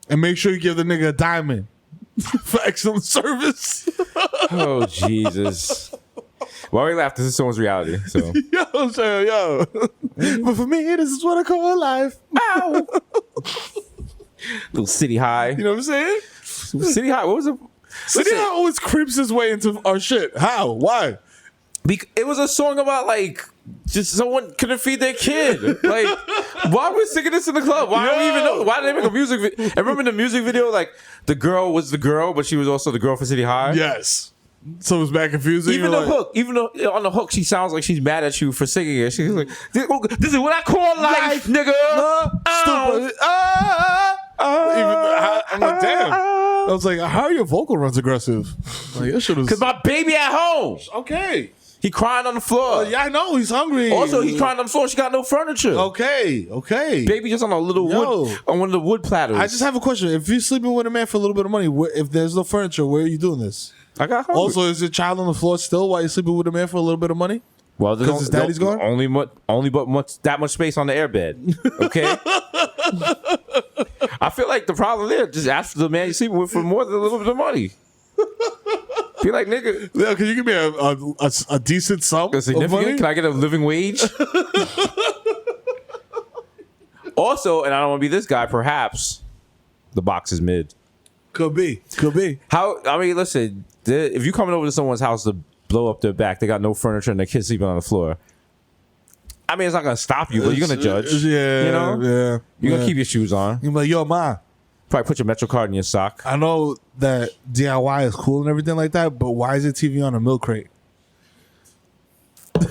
And make sure you give the nigga a diamond for excellent service. Oh, Jesus. Why we laugh? This is someone's reality. So. Yo, sir, yo. But for me, this is what I call life. Ow. Little City High. You know what I'm saying? City High. What was it? City High always creeps his way into our shit. How? Why? It was a song about like just someone couldn't feed their kid. Like, why are we singing this in the club? Why don't we even know? Why did they make a music video? And remember in the music video, like the girl was the girl, but she was also the girl for City High. Yes. So it's back confusing. Even the hook, even though on the hook, she sounds like she's mad at you for singing it. She's like, "This is what I call life, nigga." Stupid. I'm like, damn. I was like, how are your vocal runs aggressive? Like, that shit was. Because my baby at home. Okay. He crying on the floor. Yeah, I know. He's hungry. Also, he's crying on the floor. She got no furniture. Okay. Baby just on a little wood, on one of the wood platters. I just have a question. If you're sleeping with a man for a little bit of money, if there's no furniture, where are you doing this? I got hungry. Also, is your child on the floor still while you're sleeping with a man for a little bit of money? Well, because his daddy's gone. Only that much space on the airbed. Okay. I feel like the problem there, just ask the man you're sleeping with for more than a little bit of money. Be like, nigga, yeah, can you give me a decent sum? A significant? Can I get a living wage? Also, and I don't want to be this guy, perhaps the box is mid. Could be. How? I mean, listen, if you coming over to someone's house to blow up their back, they got no furniture and their kids sleeping on the floor. I mean, it's not gonna stop you, but you're gonna judge. Yeah, you know. Yeah, you're gonna keep your shoes on. You're like, yo, ma. Probably put your Metro card in your sock. I know that DIY is cool and everything like that, but why is it TV on a milk crate?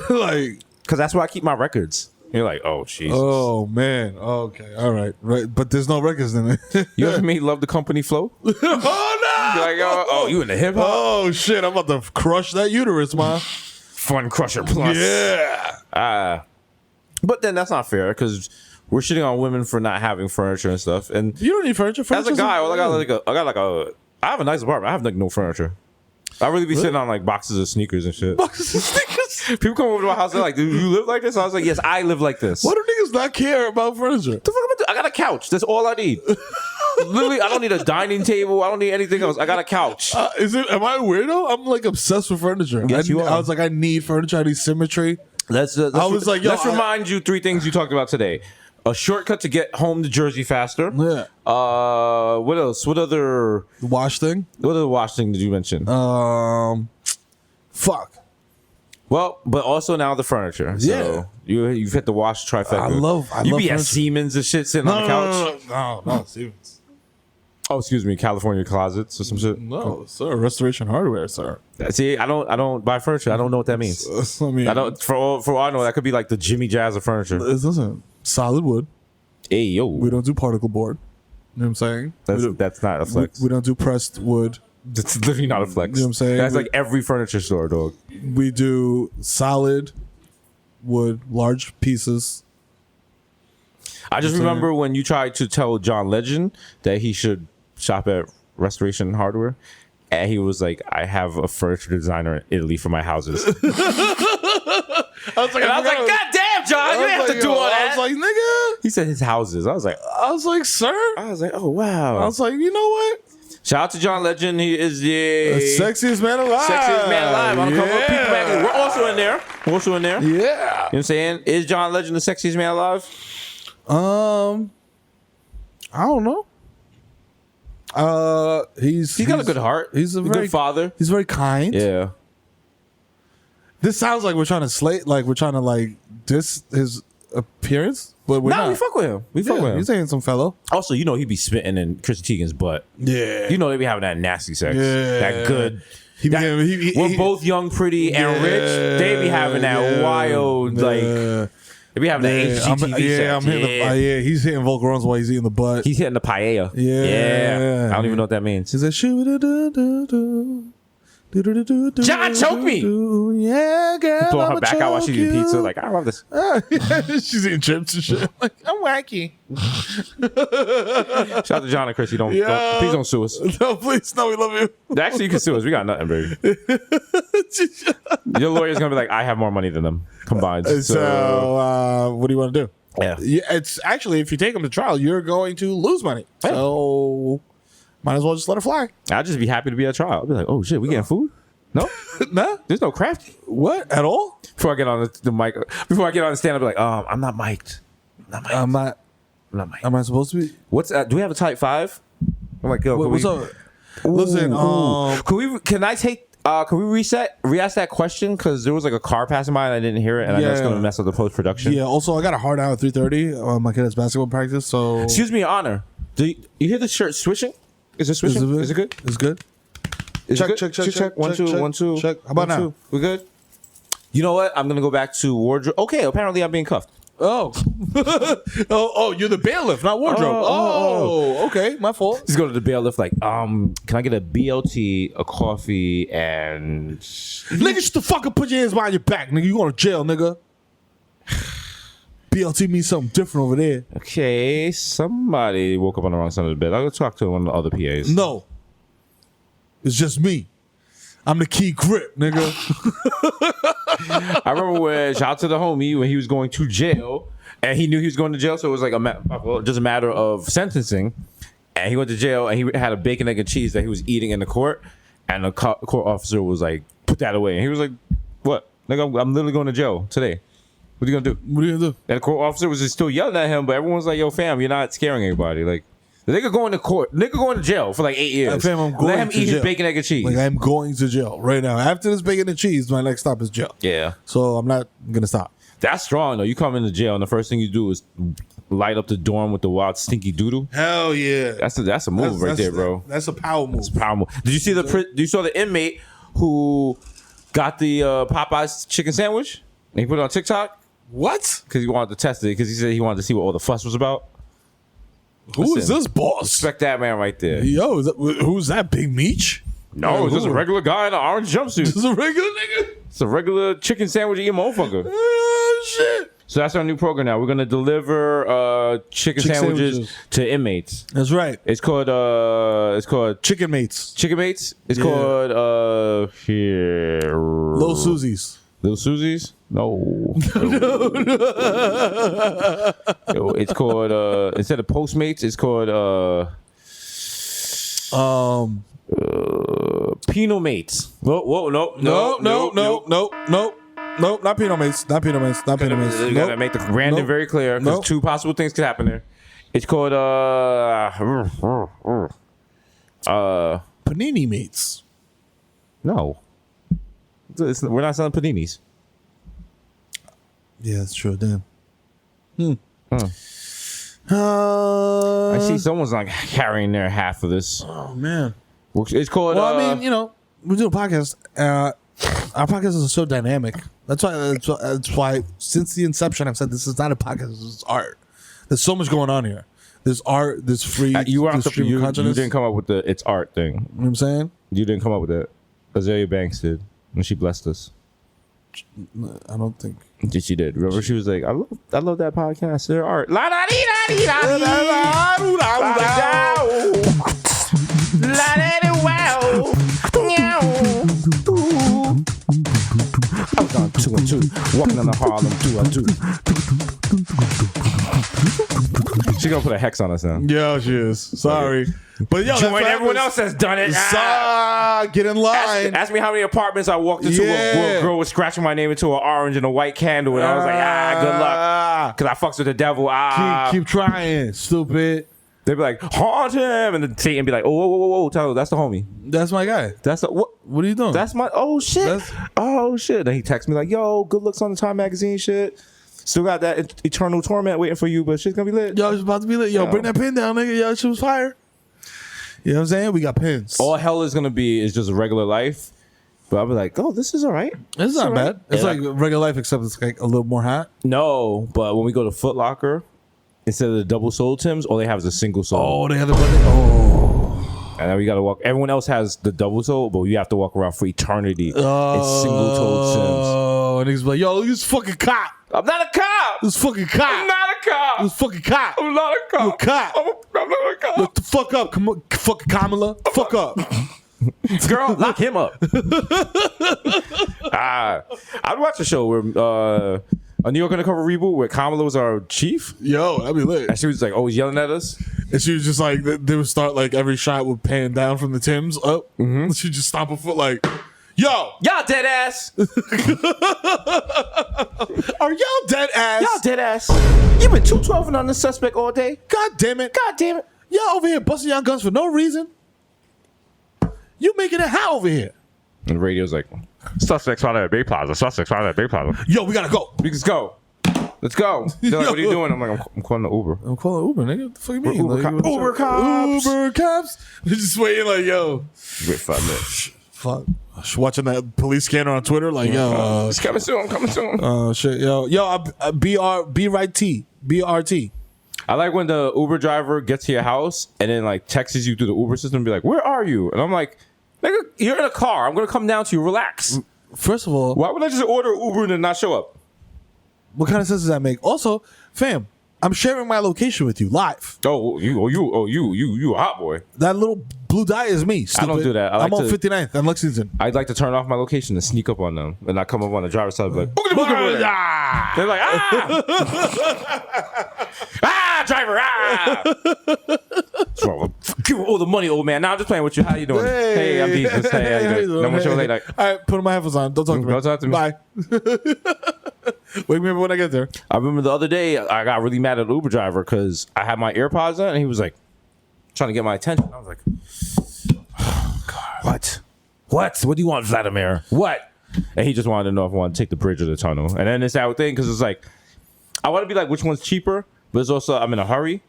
Like, because that's where I keep my records. You're like, oh, Jesus. Oh, man. Okay. All right. Right. But there's no records in it. You ever made Love the Company Flow? Oh, no. You're like, oh, you in the hip hop? Oh, shit. I'm about to crush that uterus, man. Fun Crusher Plus. Yeah. But then that's not fair because we're shitting on women for not having furniture and stuff. And you don't need furniture. As a guy, I have a nice apartment. I have like no furniture. I really be sitting on like boxes of sneakers and shit. Boxes of sneakers. People come over to my house. They're like, "Do you live like this?" I was like, "Yes, I live like this." Why do niggas not care about furniture? The fuck am I doing? I got a couch. That's all I need. Literally, I don't need a dining table. I don't need anything else. I got a couch. Am I a weirdo? I'm like obsessed with furniture. Yes, you are. I was like, I need furniture. I need symmetry. Let's remind you 3 things you talked about today. A shortcut to get home to Jersey faster. Yeah. What else? What other wash thing? What other wash thing did you mention? Fuck. Well, but also now the furniture. So you've hit the wash trifecta. I love You be furniture. at Siemens and shit sitting on the couch. No, Siemens. Oh, excuse me, California Closets or some shit. No, sir. Restoration Hardware, sir. See, I don't buy furniture. I don't know what that means. I mean, I don't. For all I know, that could be like the Jimmy Jazz of furniture. Listen, solid wood. Hey yo, we don't do particle board. You know what I'm saying? That's not a flex. We don't do pressed wood. That's literally not a flex. You know what I'm saying? That's like every furniture store, dog. We do solid wood, large pieces. I just remember when you tried to tell John Legend that he should shop at Restoration Hardware, and he was like, "I have a furniture designer in Italy for my houses." I was like, "God damn, John, you didn't have to do all that." I was like, "Nigga," he said his houses. I was like, "Sir." I was like, "Oh wow." I was like, "You know what?" Shout out to John Legend. He is the sexiest man alive. Sexiest man alive. On the cover of People Magazine. We're also in there. Yeah. You know what I'm saying? Is John Legend the sexiest man alive? I don't know. He's got a good heart. He's a good father. He's very kind. Yeah. This sounds like we're trying to slate, like we're trying to like diss his appearance, but we're not. We fuck with him. We fuck with him. He's handsome fellow. Also, you know he be spitting in Chrissy Teigen's butt. Yeah. You know they be having that nasty sex. Yeah. That good. He we're both young, pretty, and rich. They be having that wild, like, they be having that HGTV sex. I'm hitting he's hitting vocal runs while he's eating the butt. He's hitting the paella. Yeah. I don't even know what that means. He's like, shoo-da-da-da-da. John, choke me. Yeah, girl. Throwing her I'ma back out while she's choke eating pizza. you. Like, I love this. She's eating chips and shit. Like, I'm wacky. Shout out to John and Chris. Please don't sue us. No, please, no, we love you. Actually, you can sue us. We got nothing, baby. Your lawyer's gonna be like, I have more money than them combined. So, what do you want to do? Yeah. It's actually, if you take them to trial, you're going to lose money. Yeah. So might as well just let it fly. I'd just be happy to be at trial. I'll be like, oh shit, we getting food? No, Nah. there's no craft. What at all? Before I get on the mic, before I get on the stand, I'll be like, I'm not mic'd. I'm not. Am I supposed to be? What's do we have a type 5? I'm like, yo, What's up? Listen, can I take? Can we re-ask that question? Because there was like a car passing by and I didn't hear it, and I know it's gonna mess up the post production. Yeah. Also, I got a hard out at 3:30. My kid has basketball practice. So Excuse me, Your Honor. Do you hear the shirt swishing? Is it swishing? Is it good? It's good. Is Check, it good? check, check, 1 2 check, 1 2. check. How about now? We good? You know what? I'm gonna go back to wardrobe. Okay, apparently I'm being cuffed. Oh. oh, you're the bailiff, not wardrobe. Oh, okay, my fault. Just go to the bailiff like, can I get a BLT, a coffee, and Nigga, shut the fuck up, put your hands behind your back, nigga. You going to jail, nigga. BLT means something different over there. okay, somebody woke up on the wrong side of the bed. I'll go talk to one of the other PAs. No. It's just me. I'm the key grip, nigga. I remember when shout out to the homie when he was going to jail and he knew he was going to jail, so it was like just a matter of sentencing. And he went to jail and he had a bacon, egg, and cheese that he was eating in the court, and the court officer was like, "Put that away." And he was like, "What? Nigga, I'm literally going to jail today. What are you gonna do?" What are you gonna do? And the court officer was just still yelling at him, but everyone's like, "Yo, fam, you're not scaring anybody." Like, the nigga going to court, nigga going to jail for like 8 years. Fam, I'm going Let him to eat jail. his bacon, egg, and cheese. Like, I'm going to jail right now. After this bacon and cheese, my next stop is jail. Yeah, So I'm not gonna stop. that's strong though. You come into jail and the first thing you do is light up the dorm with the wild stinky doodle. Hell yeah. That's a move right there, bro. That's a power move. Power move. Did you see you saw the inmate who got the Popeyes chicken sandwich and he put it on TikTok What? because he wanted to test it because he said he wanted to see what all the fuss was about. Who is Listen, this boss? Respect that man right there. Yo, who's that? Big Meech? No, it's just a regular guy in an orange jumpsuit. This is a regular nigga? It's a regular chicken sandwich eating motherfucker. Oh, shit. So that's our new program now. We're gonna deliver chicken sandwiches to inmates. That's right. It's called Chicken Mates. Chicken Mates. It's Yeah. called here Little Susie's. Little Susie's? No. Yo, it's called instead of Postmates, it's called Pinot Mates. Whoa, no, not Pinot Mates. Not Pinot Mates. Not Pinot Mates. You gotta make the branding very clear because two possible things could happen there. It's called Panini Mates. no. We're not selling paninis. Yeah, that's true. Damn. I see someone's like carrying their half of this. Oh man. It's called. Well, I mean, you know, we do a podcast. Our podcast is so dynamic. That's why since the inception, I've said this is not a podcast. This is art. There's so much going on here. There's art. There's free. you were there's streaming you consciousness. didn't come up with the it's art thing. You know what I'm saying? You didn't come up with that. Azealia Banks did when she blessed us. I don't think. She did. Remember, she was like, "I love that podcast. Their art." La da dee da dee da dee. La da dee wow. Meow. I'm gone 2 and 2, walking on the Harlem 2 and 2. She gonna put a hex on us now. Yeah, she is. Sorry, but yo, When everyone else has done it, get in line. Ask me how many apartments I walked into where a girl was scratching my name into an orange and a white candle, and I was like, good luck, because I fucks with the devil. Keep trying, stupid. They'd be like, haunt him, and then Satan be like, whoa, tell her, that's the homie. That's my guy. That's the, what? What are you doing? That's my, oh shit. Then he texts me like, yo, good looks on the Time magazine shit. Still got that eternal torment waiting for you, but shit's gonna be lit. Yo, it's about to be lit. Yo, bring that pin down, nigga. Yo, she was fire. You know what I'm saying? We got pins. All hell is gonna be is just a regular life. But I'll be like, oh, this is all right. It's not all right. bad. It's like regular life, except it's like a little more hot. No, but when we go to Foot Locker, instead of the double sole Tims, all they have is a single sole. Oh, they have the budget. Oh, And then we gotta walk. Everyone else has the double toe, but we have to walk around for eternity in single-toed Sims. Oh, and he's like, yo, you fucking cop. I'm not a cop. This fucking cop. I'm not a cop. This fucking cop. I'm not a cop. You a cop. I'm not a cop. Look the fuck up, fucking Kamala. Fuck up. Girl, lock him up. I'd watch a show where a New York Undercover reboot where Kamala was our chief. Yo, that'd be lit. And she was like always yelling at us. And she was just like, they would start like every shot would pan down from the Timbs up. Mm-hmm. She'd just stomp a foot like, yo, y'all dead ass. Are y'all dead ass? Y'all dead ass. You been 212ing on the suspect all day. God damn it. God damn it. Y'all over here busting y'all guns for no reason. You making it hot over here. And the radio's like, suspects found at Bay Plaza. Suspects found at Bay Plaza. Yo, we gotta go. Let's go. Let's go. They're like, what are you doing? I'm like, I'm calling the Uber. I'm calling Uber, nigga. What the fuck you mean? Uber cops. Uber cops. We're just waiting like, yo. Wait 5 minutes. Fuck. Watching that police scanner on Twitter, like, yo. It's coming soon. Coming soon. Oh, shit. Yo, BRT. I like when the Uber driver gets to your house and then like texts you through the Uber system and be like, where are you? And I'm like, nigga, you're in a car. I'm going to come down to you. Relax. First of all, why would I just order Uber and then not show up? What kind of sense does that make? Also, fam, I'm sharing my location with you live. You a hot boy. That little blue dye is me. Stupid. I don't do that. I'm on 59th and Lexington. I'd like to turn off my location and sneak up on them and not come up on the driver's side and be like, they're like, driver, give all the money, old man. Now I'm just playing with you. How you doing? Hey, I'm Desus. Hey, how you doing? No more show late night. All right, put my headphones on. Don't talk to me. Don't talk to me. Bye. Wake me up when I get there. I remember the other day I got really mad at the Uber driver because I had my AirPods on and he was like trying to get my attention. I was like, oh, God. What do you want, Vladimir? What? And he just wanted to know if I want to take the bridge or the tunnel. And then it's that thing because it's like I want to be like, which one's cheaper? But it's also I'm in a hurry.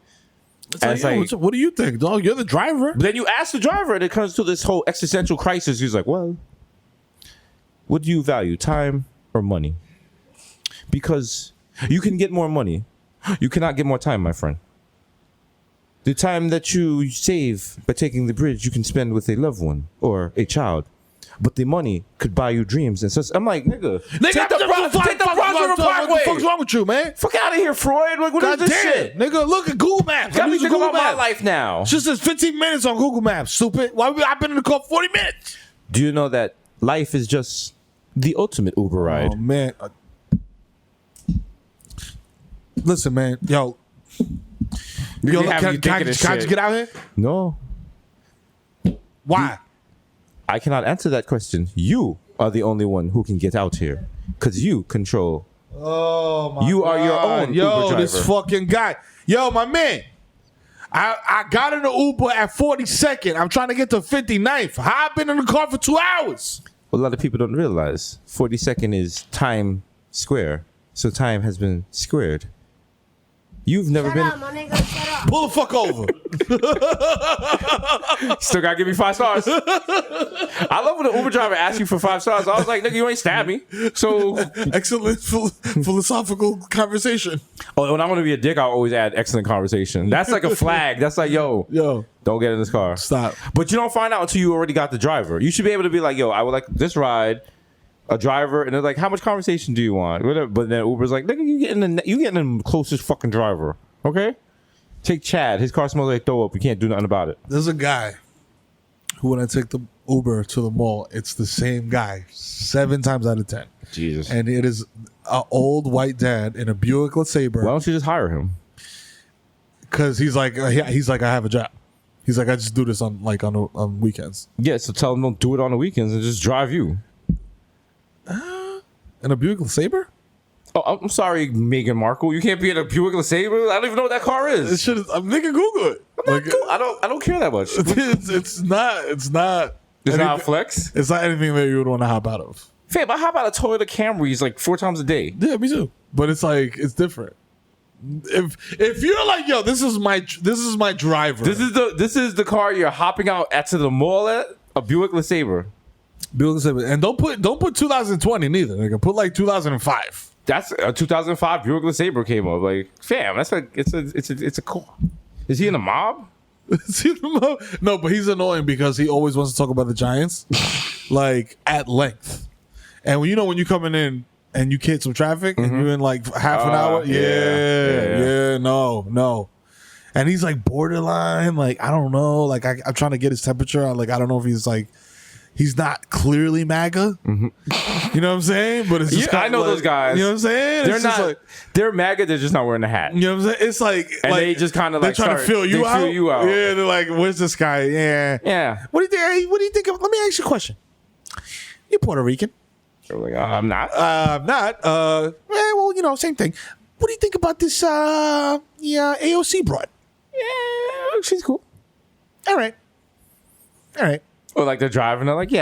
It's like, what do you think, dog? You're the driver. But then you ask the driver and it comes to this whole existential crisis. He's like, well, what do you value, time or money? Because you can get more money. You cannot get more time, my friend. The time that you save by taking the bridge, you can spend with a loved one or a child. But the money could buy you dreams. And so I'm like, nigga, take the Bronx Parkway. What the fuck's wrong with you, man? Fuck out of here, Freud. Like, what is this shit? Nigga, look at Google Maps. Got me thinking about my life now. It's just says 15 minutes on Google Maps, stupid. Why I've been in the car 40 minutes? Do you know that life is just the ultimate Uber ride? Oh, man. Listen, man. Yo, can I just get out here? No. Why? I cannot answer that question. You are the only one who can get out here because you control. Oh my! You are your own Uber driver. This fucking guy. Yo, my man. I got in the Uber at 42nd. I'm trying to get to 59th. I've been in the car for 2 hours. Well, a lot of people don't realize 42nd is time square, so time has been squared. You've never been. Shut up, my nigga. Shut up. Pull the fuck over. Still gotta give me 5 stars. I love when the Uber driver asks you for 5 stars. I was like, nigga, you ain't stabbed me. So excellent philosophical conversation. Oh, when I want to be a dick, I always add excellent conversation. That's like a flag. That's like, yo, don't get in this car. Stop. But you don't find out until you already got the driver. You should be able to be like, yo, I would like this ride. A driver, and they're like, how much conversation do you want? Whatever. But then Uber's like, nigga, you getting the closest fucking driver. Okay? Take Chad. His car smells like throw up. You can't do nothing about it. There's a guy who, when I take the Uber to the mall, it's the same guy 7 times out of 10. Jesus. And it is an old white dad in a Buick LeSabre. Why don't you just hire him? Because he's like, I have a job. He's like, I just do this on weekends. Yeah, so tell him don't do it on the weekends and just drive you. In a Buick LeSabre? Oh, I'm sorry, Meghan Markle. You can't be in a Buick LeSabre. I don't even know what that car is. I'm nigga Google it. I don't care that much. It's not. It's not a flex. It's not anything that you would want to hop out of. Fam, I hop out of Toyota Camrys like 4 times a day. Yeah, me too. But it's like it's different. If you're like, yo, this is my driver. This is the car you're hopping out to the mall at. A Buick LeSabre. Buick LeSabre, and don't put 2020 neither. They can put like 2005. That's a 2005 Buick LeSabre came up. Like, fam, that's like it's a car. Is he in a mob? No, but he's annoying because he always wants to talk about the Giants, like at length. And when you coming in and you hit some traffic and you're in like half an hour, no. And he's like borderline, like I don't know, like I'm trying to get his temperature. Like I don't know if he's like. He's not clearly MAGA. Mm-hmm. You know what I'm saying? But it's just I know those guys. You know what I'm saying? They're not. Like, they're MAGA. They're just not wearing the hat. You know what I'm saying? It's like, and they just kind of like they're trying to feel you out. Yeah, they're like, "Where's this guy?" Yeah. What do you think? What do you think of? Let me ask you a question. You're Puerto Rican. They're like, I'm not. I'm not. Well, same thing. What do you think about this? AOC broad. Yeah, she's cool. All right. Or like they're driving, they're like,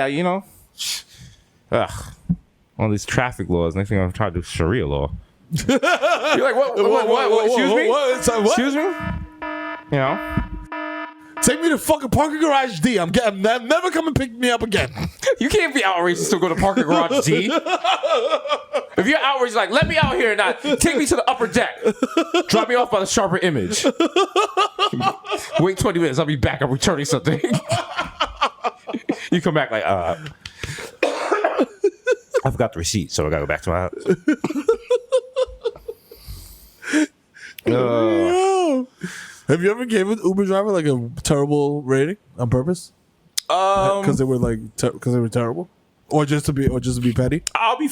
all these traffic laws. Next thing I'm trying to do Sharia law. You're like, what? Excuse me? What? Excuse me? You know? Take me to fucking parking garage D. I'm never come and pick me up again. You can't be outrageous to go to parking garage D. If you're outrageous, like, let me out here and not take me to the upper deck. Drop me off by the sharper image. Wait 20 minutes. I'll be back. I'm returning something. You come back like, I forgot the receipt, so I gotta go back to my house. Have you ever gave an Uber driver like a terrible rating on purpose? Because they were terrible, or just to be petty. I'll be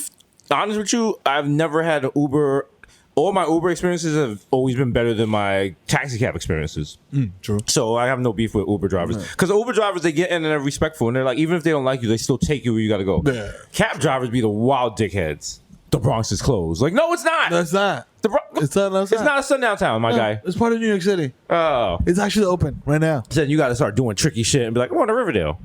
honest with you. I've never had an Uber. All my Uber experiences have always been better than my taxi cab experiences. True. So I have no beef with Uber drivers. Because Uber drivers, they get in and they're respectful. And they're like, even if they don't like you, they still take you where you got to go. Yeah. Cab drivers be the wild dickheads. The Bronx is closed. Like, no, it's not. No, it's not. It's not a sundown town, my guy. It's part of New York City. Oh. It's actually open right now. Then you got to start doing tricky shit and be like, I'm on to Riverdale.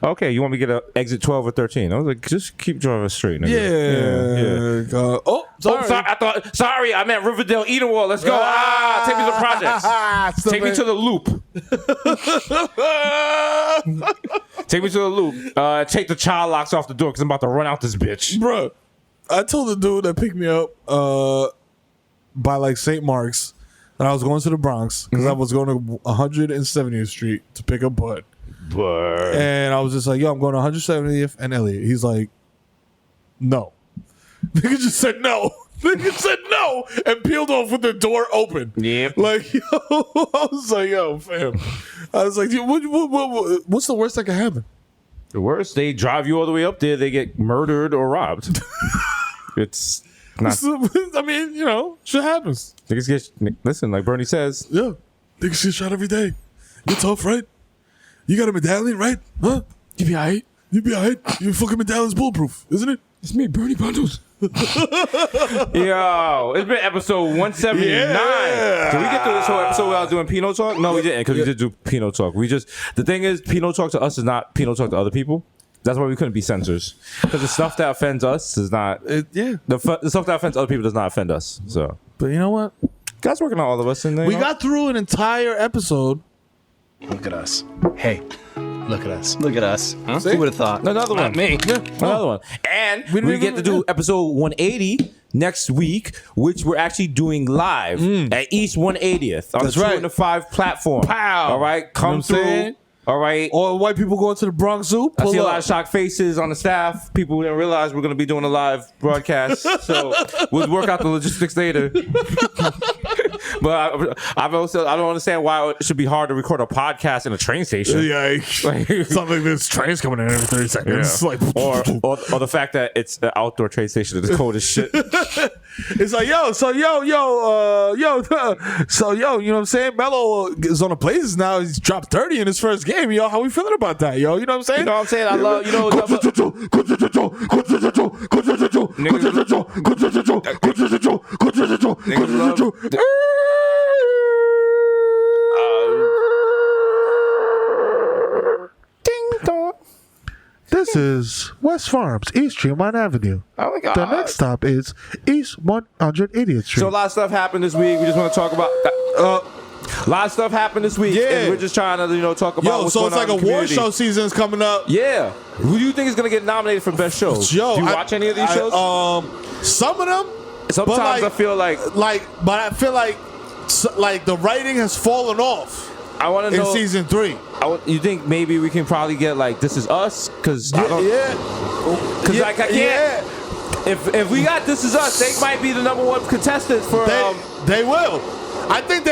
Okay, you want me to get an exit 12 or 13? I was like, just keep driving straight. Nigga. Yeah. Sorry, I meant Riverdale Edenwald. Let's go. Take me to the projects. Take me to the loop. Take me to the loop. Take the child locks off the door because I'm about to run out this bitch. Bro, I told the dude that picked me up by like St. Mark's that I was going to the Bronx because I was going to 170th Street to pick up Bud. And I was just like, yo, I'm going to 170th and Elliott. He's like, no. Nigga just said no. Nigga said no and peeled off with the door open. Yep. Like, yo, I was like, yo, fam. I was like, what's the worst that can happen? The worst, they drive you all the way up there, they get murdered or robbed. It's not. I mean, shit happens. Listen, like Bernie says. Yeah. Niggas get shot every day. You're tough, right? You got a medallion, right? Huh? You be alright. Your fucking medallion's bulletproof, isn't it? It's me, Bernie Bundles. Yo, it's been episode 179. Yeah. Did we get through this whole episode without doing Pinot Talk? No, we didn't, because we did do Pinot Talk. The thing is, Pinot Talk to us is not Pinot Talk to other people. That's why we couldn't be censors. Because the stuff that offends us is not. The stuff that offends other people does not offend us. So, but you know what? God's working on all of us. And we got through an entire episode. Look at us. Hey, look at us. Look at us. Huh? Who would have thought? Another one. Me. Yeah, another one. And we get to do episode 180 next week, which we're actually doing live at East 180th on the 2 and the 5 platform. Pow. All right, come through. All right. All white people going to the Bronx Zoo. I see a lot of shocked faces on the staff. People didn't realize we're going to be doing a live broadcast. So we'll work out the logistics later. But I don't understand why it should be hard to record a podcast in a train station. Yeah, something there's trains coming in every 30 seconds. Yeah. Like, or the fact that it's an outdoor train station that's cold as shit. It's like, you know what I'm saying? Melo is on the Blazers now. He's dropped 30 in his first game. Yo, how we feeling about that, yo? You know what I'm saying? You know what I'm saying? I love, This is West Farms, East Tremont Avenue. Oh my God. The next stop is East 180th Street. So a lot of stuff happened this week. We just want to talk about that. A lot of stuff happened this week, and we're just trying to, talk about what's going on in the community. So it's like a award show season's coming up. Yeah. Who do you think is going to get nominated for best shows? Yo, do you watch any of these shows? Some of them. Sometimes I feel like, but I feel like like the writing has fallen off. I want to know in season 3. You think maybe we can probably get like This Is Us? Because I can't. Yeah. If we got This Is Us, they might be the #1 contestants for. They will. I think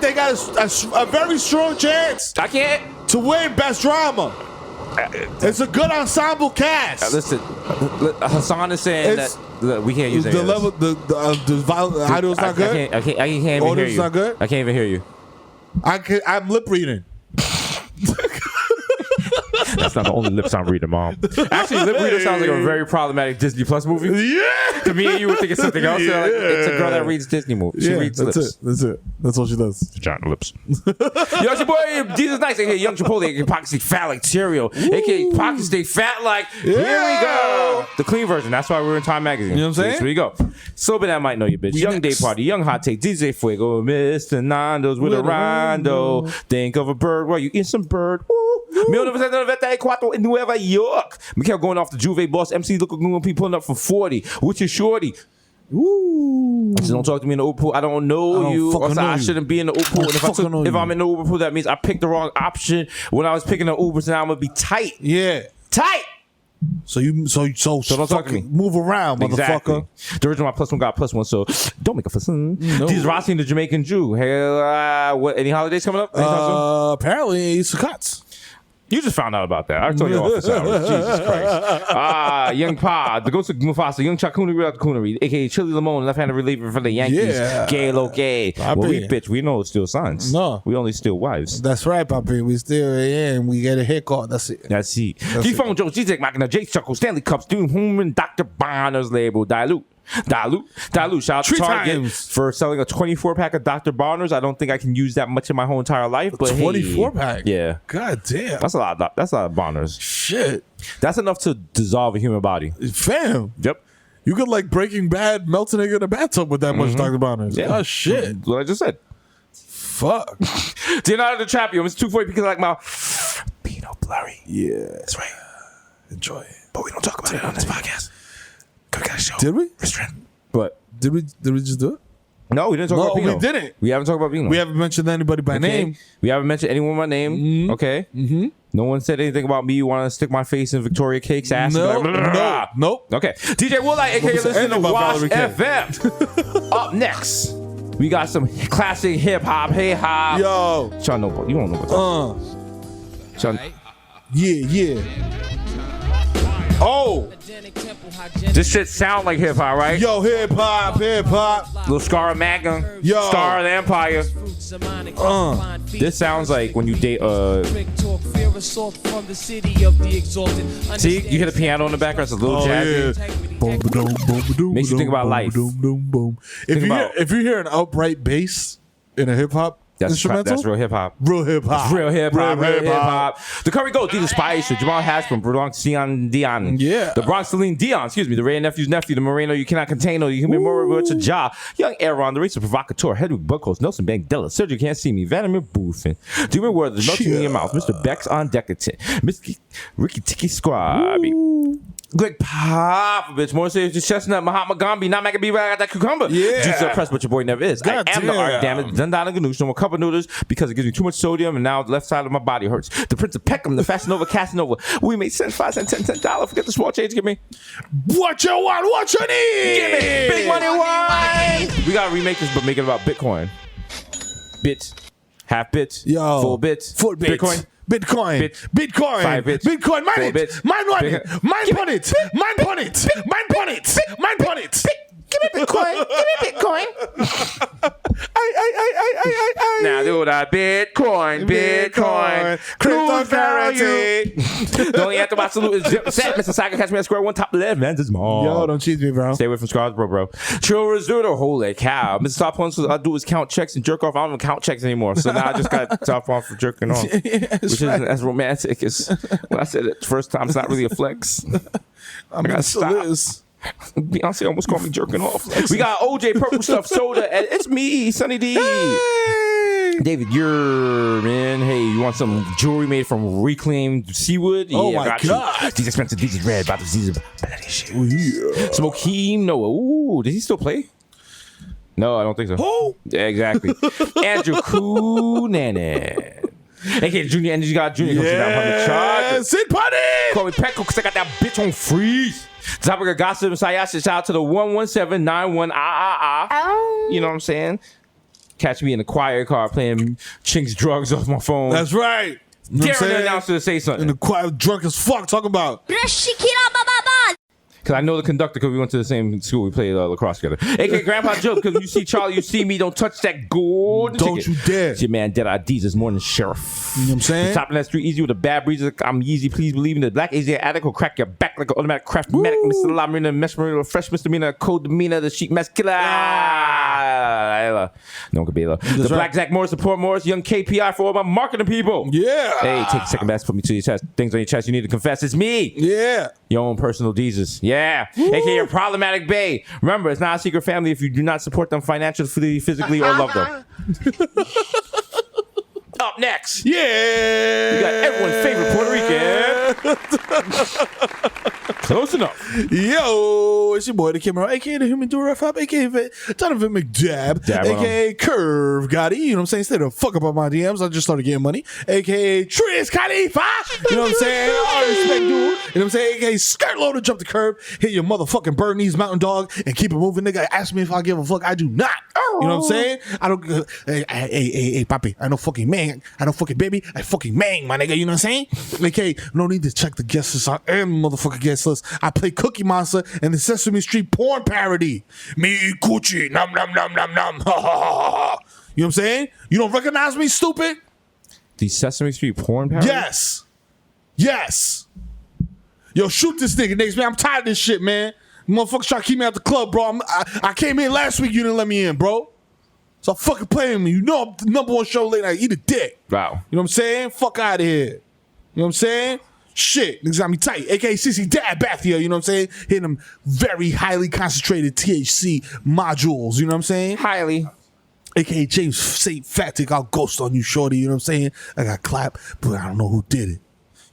they got a very strong chance. I can't to win best drama. It's a good ensemble cast. Listen, Hasan is saying that we can't use the level. The audio's not good. I can't even hear you. Audio's not good. I can't even hear you. I'm lip reading. That's not the only lips I'm reading, Mom. Actually, Lip Reader sounds like a very problematic Disney Plus movie. Yeah. To me and you would think it's something else. Yeah. Like, it's a girl that reads Disney movies. She reads lips. That's it. That's all she does. Vagina lips. Yo, it's your boy Jesus Nice, aka Young Chipotle, aka Pocket Stay Fat like cereal, aka Pocket Stay Fat like. Here we go. The clean version. That's why we're in Time Magazine. You know what I'm saying? Here we go. So bad I might know you, bitch. Young Day Party, Young Hot Take, DJ Fuego, Mr. Nando's with a rondo. Think of a bird while you eat some bird. Ooh. 1994 in Nueva York. Mikhail going off the Juve boss. MC looking going to be pulling up from 40. Which is shorty. Ooh. Just don't talk to me in the Uber pool. I don't know you. Also, I shouldn't be in the Uber pool. And if I'm in the Uber pool, that means I picked the wrong option when I was picking the Uber. So now I'm gonna be tight. Yeah, tight. So don't talk to me. Move around, motherfucker. The original +1 got +1, so don't make a fuss. These Rossi and the Jamaican Jew. Hey, what? Any holidays coming up? Apparently, Sukkot. You just found out about that. I told you office hours. Jesus Christ. Young Pa, the ghost of Mufasa, Young Chakuni without the Coonery, aka Chili Limon, left-handed reliever for the Yankees. Yeah. Gay, low, gay. Well, we bitch, we know it's still sons. No. We only steal wives. That's right, Papi. We still in. We get a haircut. That's it. That's it. G-Phone, Joe, G-Tech, Machina, J Chuckle, Stanley Cups, Doom, Human, Dr. Bonner's label, Dilute. Shout out to Target for selling a 24-pack of Dr. Bonners. I don't think I can use that much in my whole entire life. But 24-pack? Yeah. God damn. That's a lot of Bonners. Shit. That's enough to dissolve a human body. Fam. Yep. You could like Breaking Bad melt a nigga in a bathtub with that much Dr. Bonners. Yeah. Oh, shit. What I just said. Fuck. Deanna the Trap, yo. It's 240 because like my Pinot Blurry. Yeah. That's right. Enjoy it. But we don't talk about it on this podcast. We got a show. Did we? Restraint. What? Did we just do it? No, we didn't talk about Pinot. We didn't. We haven't talked about Pinot. We haven't mentioned anybody by name. We haven't mentioned anyone by name. Mm-hmm. Okay. Mm-hmm. No one said anything about me wanting to stick my face in Victoria Cake's ass. Nope. Okay. DJ Woolite, aka listen to Wash FM. Up next, we got some classic hip hop. Hey hop. Yo. Sean, you don't know about that. Sean. Yeah. Oh. This shit sound like hip hop, right? Yo, hip hop. Little Scar Magnum. Yo. Star of the Empire. This sounds like when you date See, you hear the piano in the background, it's a little jazzy. Yeah. Makes you think about life. If you hear an upright bass in a hip hop instrumental, that's real hip hop. Real hip hop. It's real hip hop. The Curry Gold, these Spice, Jamal Hash from Bronx, Dion. Yeah. The Bronx Celine Dion, the Ray Nephew's nephew, the Moreno, you cannot contain, you can be more rich a jaw. Young Aaron, the racer provocateur, Hedwig Buckholz, Nelson Bangdella, Sergio Can't See Me, Vladimir Boofin, Demon Word, the melting in your mouth, Mr. Bex on Decadent, Mr. Ricky Tiki Squabby. Greg Popovich, more serious chestnut, Mahatma Gandhi, not Maccabee, I got that cucumber. Yeah. Juice pressed, but your boy never is. God I am the art, damn it. Dundana Ganoush, no more cup of noodles because it gives me too much sodium and now the left side of my body hurts. The Prince of Peckham, the Fashion Nova, Casanova. We made cents, 5 cents, 10 cents, $10. Forget the small change, give me. What you want, what you need? Give me big money wine. We gotta remake this, but make it about Bitcoin. Bits. Half bits. Yo. Full bits. Full bits. Bitcoin. Bitcoin. 5 bits. Bitcoin. Mine it. bits. Mine run it. Mine put it. Mine put it. Mine put it. Mine put it. Give me Bitcoin. Give me Bitcoin. Now do that. Bitcoin. Cryptocurrency. The only anthem I salute is Zip Set. Mr. Saga, catch me at square one, top left, man. This mom. Yo, don't cheat me, bro. Stay away from scars, bro. Chill Resuder, holy cow. Mr. Top Punch, all I do is count checks and jerk off. I don't even count checks anymore. So now I just got top off for jerking off. Which isn't as romantic as when I said it the first time. It's not really a flex. I gotta stop. Beyonce almost called me jerking off. We got OJ Purple Stuff Soda, and it's me, Sunny D. Hey. David, you're in. Hey, you want some jewelry made from reclaimed seawood? Oh, yeah, my got God. You. These expensive, these is red, these is bloody shit. Oh, yeah. Smokeem Noah. Ooh, does he still play? No, I don't think so. Who? Yeah, exactly. Andrew Cunanan. AKA Junior Energy God Junior comes to that 100 charge. Sit party. Call me Petco because I got that bitch on freeze. Topic of gossip and Sayasha. Shout out to the 11791 You know what I'm saying? Catch me in the choir car playing Chink's drugs off my phone. That's right. You know Daring the announcer to say something. In the choir, drunk as fuck, talking about. Because I know the conductor because we went to the same school. We played lacrosse together. AKA Grandpa Joe, because you see Charlie, you see me. Don't touch that gold. Don't you dare. It's your man, Dead IDs is more than sheriff. You know what I'm saying? Top of that street, easy with a bad breeze. I'm easy, please believe in the black Asian addict will crack your back like an automatic craft medic. Mr. Lamarina, Mesmerina, fresh misdemeanor, code demeanor, the sheep mess killer. No Cabela. The Black Zach Morris, the Poor Morris, young KPI for all my marketing people. Yeah. Hey, take a second, best, put me to your chest. Things on your chest you need to confess. It's me. Yeah. Your own personal Jesus. Yeah. AKA your problematic bae. Remember, it's not a secret family if you do not support them financially, physically, or love them. Up next. Yeah. We got everyone's favorite Puerto Rican. Close enough. Yo, it's your boy, the Mero, a.k.a. the Human Duraf, a.k.a. Donovan McDab, a.k.a. Curve Gotti, you know what I'm saying? Stay the fuck up on my DMs. I just started getting money. A.k.a. Triz Khalifa, you know what I'm saying? I respect dude. You know what I'm saying? A.k.a. Skirt Loader, jump the curb, hit your motherfucking Bernese Mountain Dog, and keep it moving, nigga. Ask me if I give a fuck. I do not. You know what I'm saying? I don't, hey, papi, I know fucking man. I know fucking baby. I fucking man, my nigga. You know what I'm saying? A.k.a. no need to check the guest list. I am motherfucking guest list. I play Cookie Monster and the Sesame Street porn parody. Me coochie, nom nom nom nom nom. You know what I'm saying? You don't recognize me, stupid? The Sesame Street porn parody? Yes. Yo, shoot this nigga next, man. I'm tired of this shit, man. Motherfuckers try to keep me out the club, bro. I came in last week. You didn't let me in, bro. So fucking play with me. You know I'm the number one show late night. Eat a dick. Wow. You know what I'm saying? Fuck out of here. You know what I'm saying? Shit, niggas got me tight. AKA CC Dad Bathia, you know what I'm saying? Hitting them very highly concentrated THC modules, you know what I'm saying? Highly. AKA James St. Fatic, I'll ghost on you, shorty, you know what I'm saying? I got clapped, but I don't know who did it.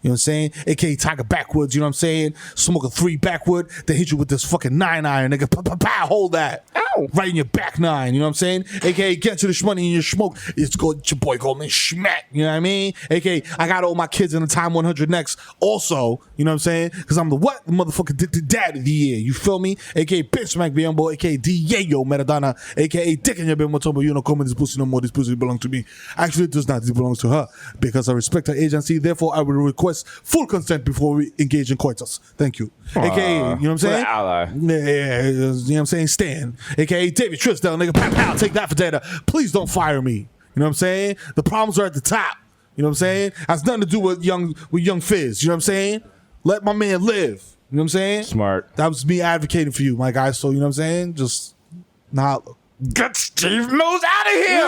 You know what I'm saying? AKA Tiger Backwoods, you know what I'm saying? Smoke a 3 backwood, then hit you with this fucking 9-iron, nigga. Pow, hold that. Ow. Right in your back 9, you know what I'm saying? AKA get to the shmoney in your smoke. It's your boy Goldman Schmack, you know what I mean? AKA I got all my kids in the Time 100 next also, you know what I'm saying? Because I'm the what? The motherfucking dad of the year, you feel me? AKA Bitch Smack Biombo, AKA Diego Maradona, AKA Dick in your Bimotombo, you don't come in this pussy no more, this pussy belongs to me. Actually, it does not, it belongs to her. Because I respect her agency, therefore I will request full consent before we engage in coitus. Thank you. AKA, you know what I'm saying? Ally. Yeah, you know what I'm saying? Stan. AKA David Trisdale, nigga. Pow, take that for data. Please don't fire me. You know what I'm saying? The problems are at the top. You know what I'm saying? Has nothing to do with young Fizz. You know what I'm saying? Let my man live. You know what I'm saying? Smart. That was me advocating for you, my guy. So, you know what I'm saying? Just not. Get Steve Mills out of here!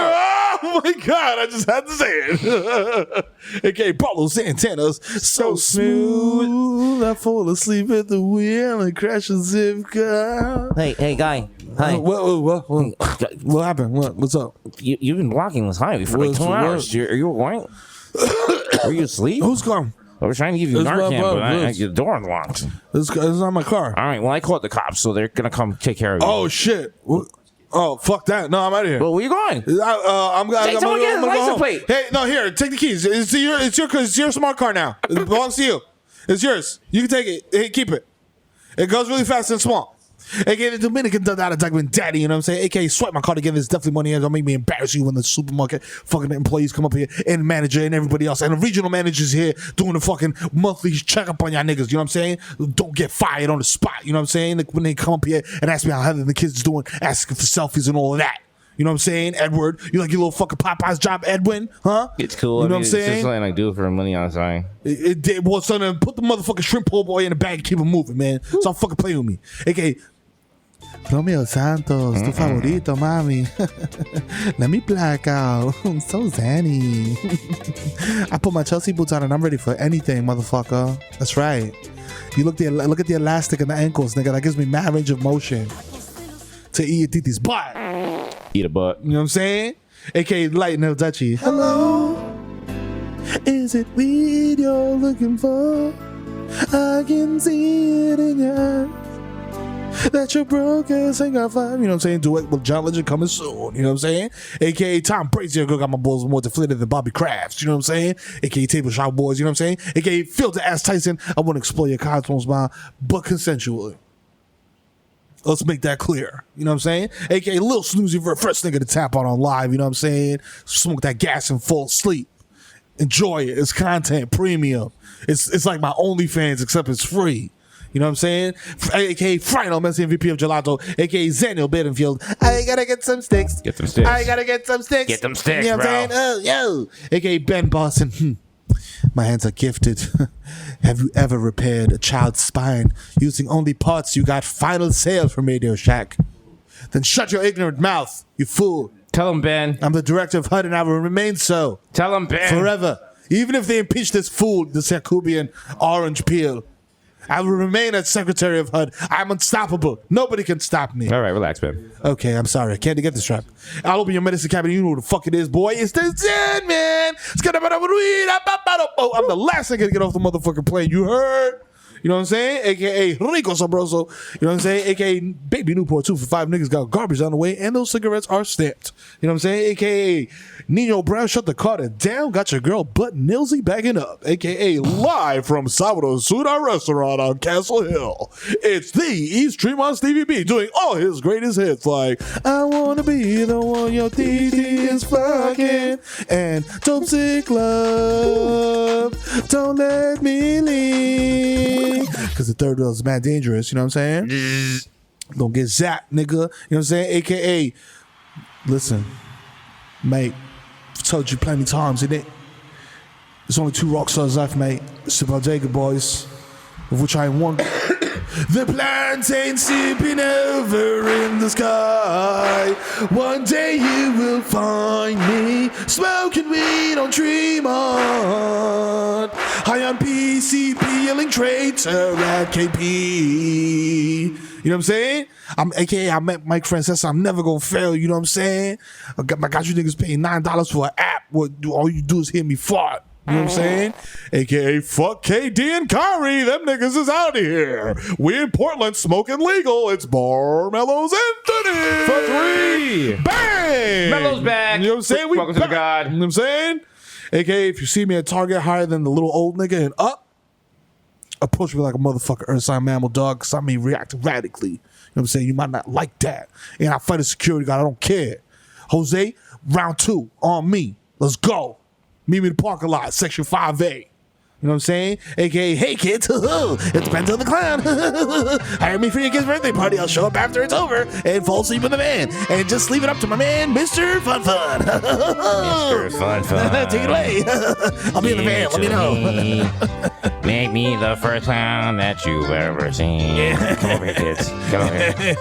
Oh my God, I just had to say it. AKA Paulo Santana's so smooth. I fall asleep at the wheel and crash a zip car. Hey, guy. Hi. What happened? What's up? You've been walking this highway for like 2 hours. Are you alright? Are you asleep? Who's calling? I was trying to give you Narcan, but the door unlocked. This is on my car. All right, well, I called the cops, so they're going to come take care of you. Oh, shit. Oh, fuck that. No, I'm out of here. Well, where you going? I'm going to go home. Plate. Hey, no, here, take the keys. It's your smart car now. It belongs to you. It's yours. You can take it. Hey, keep it. It goes really fast and small. AKA the Dominican Document Daddy, you know what I'm saying? AKA swipe my card again. There's definitely money here. Don't make me embarrass you when the supermarket fucking employees come up here and manager and everybody else. And the regional managers here doing the fucking monthly checkup on y'all niggas, you know what I'm saying? Don't get fired on the spot, you know what I'm saying? Like when they come up here and ask me how the kids is doing, asking for selfies and all of that. You know what I'm saying? Edward, you like your little fucking Popeye's job, Edwin? Huh? It's cool. You know what I'm saying? It's just something I do for money on the side. It did. Well, son, put the motherfucking shrimp po' boy in the bag and keep him moving, man. Stop fucking playing with me. AKA Romeo Santos, tu favorito, mami. Let me black out. I'm so zanny. I put my Chelsea boots on and I'm ready for anything, motherfucker. That's right. You look at the elastic and the ankles, nigga. That gives me mad range of motion to eat Titi's butt. Eat a butt. You know what I'm saying? AKA Light Nail Dutchie. Hello. Is it weed you're looking for? I can see it in your eyes. that you're broke as ain't got five. You know what I'm saying? Duet with John Legend coming soon. You know what I'm saying? AKA Tom Brady. Got my balls more deflated than Bobby Crafts. You know what I'm saying? AKA Table Shop Boys. You know what I'm saying? AKA Filter Ass Tyson. I want to explore your cosmos, man, but consensually. Let's make that clear. You know what I'm saying? AKA Lil Snoozy for first nigga to tap on live. You know what I'm saying? Smoke that gas and fall asleep. Enjoy it. It's content, premium. It's like my OnlyFans, except it's free. You know what I'm saying? AKA Final Messi MVP of Gelato. AKA Zaniel Bedingfield. I gotta get some sticks. Get them sticks. I gotta get some sticks. Get them sticks, you know what I'm saying? Yo. AKA Ben Boston. My hands are gifted. Have you ever repaired a child's spine using only parts you got final sale from Radio Shack? Then shut your ignorant mouth, you fool. Tell him, Ben. I'm the director of HUD and I will remain so. Tell him, Ben. Forever. Even if they impeach this fool, this Jacobian orange peel, I will remain as Secretary of HUD. I'm unstoppable. Nobody can stop me. All right, relax, Ben. Okay, I'm sorry. I can't get this trap. I'll open your medicine cabinet. You know who the fuck it is, boy. It's the Zen, man. I'm the last nigga to get off the motherfucking plane. You heard? You know what I'm saying? AKA Rico Sabroso. You know what I'm saying? AKA Baby Newport 2 for 5 niggas got garbage on the way, and those cigarettes are stamped. You know what I'm saying? AKA Nino Brown shut the Carter down, got your girl butt Nilsy backing up. AKA live from Salvador Suda Restaurant on Castle Hill. It's the East Tremont Stevie B doing all his greatest hits like I Wanna Be the One Your TT is Fucking and Dope Sick Love. Don't let me leave. Because the third wheel is mad dangerous, you know what I'm saying? Don't get zapped, nigga. You know what I'm saying? AKA, listen, mate, I've told you plenty times, innit? There's only 2 rock stars left, mate. It's the Bodega Boys, of which I am one. The plants ain't sipping over in the sky. One day you will find me smoking weed on Tremont. High on PCP, yelling traitor at KP. You know what I'm saying? I'm AKA I met Mike Francis. I'm never gonna fail. You know what I'm saying? I got you niggas paying $9 for an app. All you do is hear me fart. You know what I'm saying? AKA fuck KD and Kyrie. Them niggas is out of here. We in Portland smoking legal. It's Bar Mellows Anthony. For 3. Bang! Mellows back. You know what I'm saying? Welcome to the God. You know what I'm saying? AKA if you see me at Target higher than the little old nigga and up, approach me like a motherfucker earth sign mammal dog because I may react radically. You know what I'm saying? You might not like that. And I fight a security guard. I don't care. Jose, round 2 on me. Let's go. Meet me in the parking lot, section 5A. You know what I'm saying? AKA, hey kids, it depends on the clown. Hire me for your kid's birthday party. I'll show up after it's over and fall asleep in the van. And just leave it up to my man, Mr. Fun Fun. Mr. Fun Fun. Take it away. I'll be in the van. Let me know. Make me the first clown that you've ever seen. Come over here, kids. Come over here.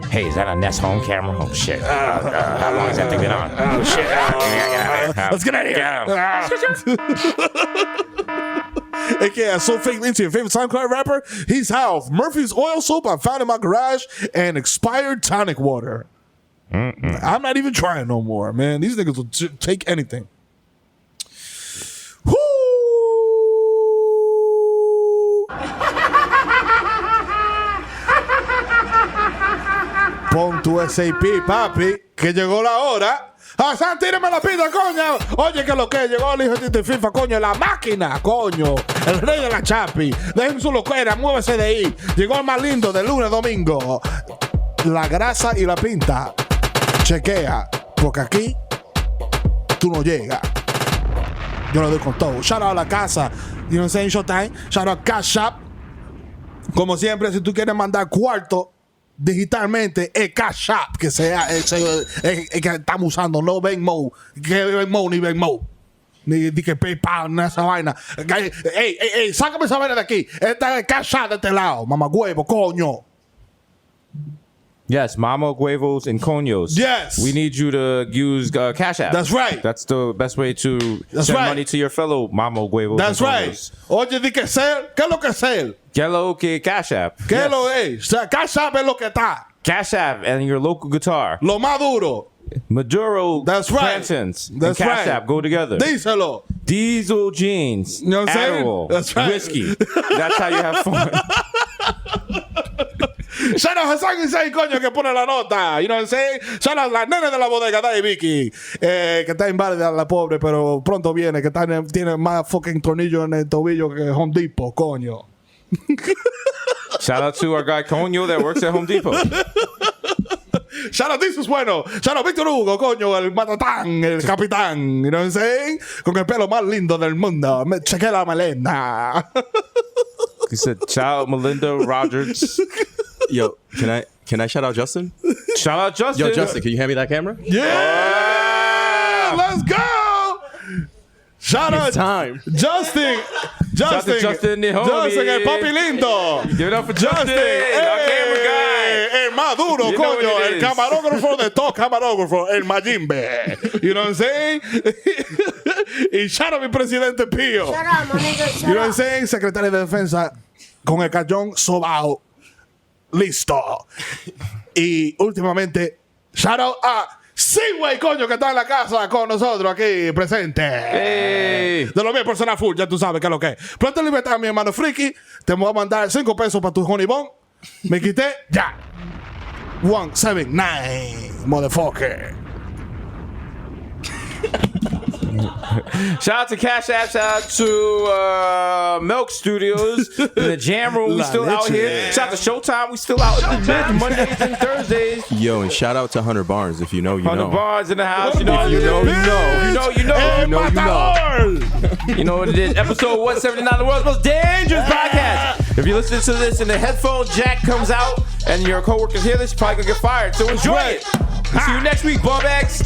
Hey, is that a Nest Home camera? Oh, shit. How long has that thing been on? Oh, shit. Let's get out of here. AKA I so fake into your favorite SoundCloud rapper. He's Half. Murphy's oil soap I found in my garage and expired tonic water. I'm not even trying no more, man. These niggas will take anything. Woo! Pon tu SAP, papi, que llegó la hora. Hasan, tírame la pita, coño. Oye, que lo que llegó el hijo de FIFA, coño, la máquina, coño. El rey de la chapi. Dejen su loquera, muévese de ahí. Llegó el más lindo de lunes a domingo. La grasa y la pinta. Chequea, porque aquí tú no llegas. Yo lo doy con todo. Shout out a la casa. You know what I'm saying? Showtime. Shout out Cash Shop. Como siempre, si tú quieres mandar cuarto digitalmente, es Cash App que sea que estamos usando, no Venmo, que Venmo ni Venmo, ni que PayPal, ni esa vaina. Ey, sácame esa vaina de aquí. Esta es Cash App de este lado, mamagüevo, coño. Yes, Mama Huevos and Coños. Yes. We need you to use Cash App. That's right. That's the best way to send money to your fellow Mama Huevos. That's and right. Coños. Oye, di que ser, ¿qué es lo que ser? ¿Qué lo que Cash App? ¿Qué lo es? O sea, Cash App es lo que está. Cash App and your local guitar. Lo más duro. Maduro. That's right. Plantains. That's and Cash right. App go together. Díselo. Diesel jeans. You know what I'm saying? Adderall, That's right. Whiskey. That's how you have fun. Shout out Hasan y 6, coño, que pone la nota. You know what I'm saying? Shout out las nenas de la bodega, Dai y Vicky, que está inválida la pobre, pero pronto viene, que tiene más fucking tornillos en el tobillo que Home Depot, coño. Shout out to our guy Coño that works at Home Depot. Shout out Desus, bueno. Shout out Víctor Hugo, coño, el matatán, el capitán. You know what I'm saying? Con el pelo más lindo del mundo. Me chequé la melena. He said, shout out Melinda Rogers. Yo, can I shout out Justin? Shout out Justin. Yo, Justin, can you hand me that camera? Yeah! Let's go! Shout out time. Justin, Justin, the homie. Justin, el papi lindo. Give it up for Justin, our camera guy. El más duro, You know coño. what it El is. camarógrafo de todo camarógrafo. El Mayimbe. You know what I'm saying? Y shout out mi presidente Pío. Shut up, my nigga. Shut You know what I'm up. saying? Secretario de Defensa con el cañón sobao. Listo. Y últimamente, shout out a Seaway, coño, que está en la casa con nosotros aquí presente. Hey. De lo mío personal full, ya tú sabes qué es lo que es. Pronto libertad, mi hermano Friki. Te voy a mandar 5 pesos para tu honey bun. Me quité, ya. 179, motherfucker. Shout out to Cash App. Shout out to Milk Studios. The Jamroom, we still out here. Shout out to Showtime, we still out in the mid Mondays and Thursdays. Yo, and shout out to Hunter Barnes. If you know, you Hunter know. Barnes in the house. You know, If you know, you know. You know. El matador. You know what it is. Episode 179, the world's most dangerous podcast. If you listen to this and the headphone jack comes out and your coworkers hear this, you're probably gonna get fired. So enjoy it. See you next week, ball bags.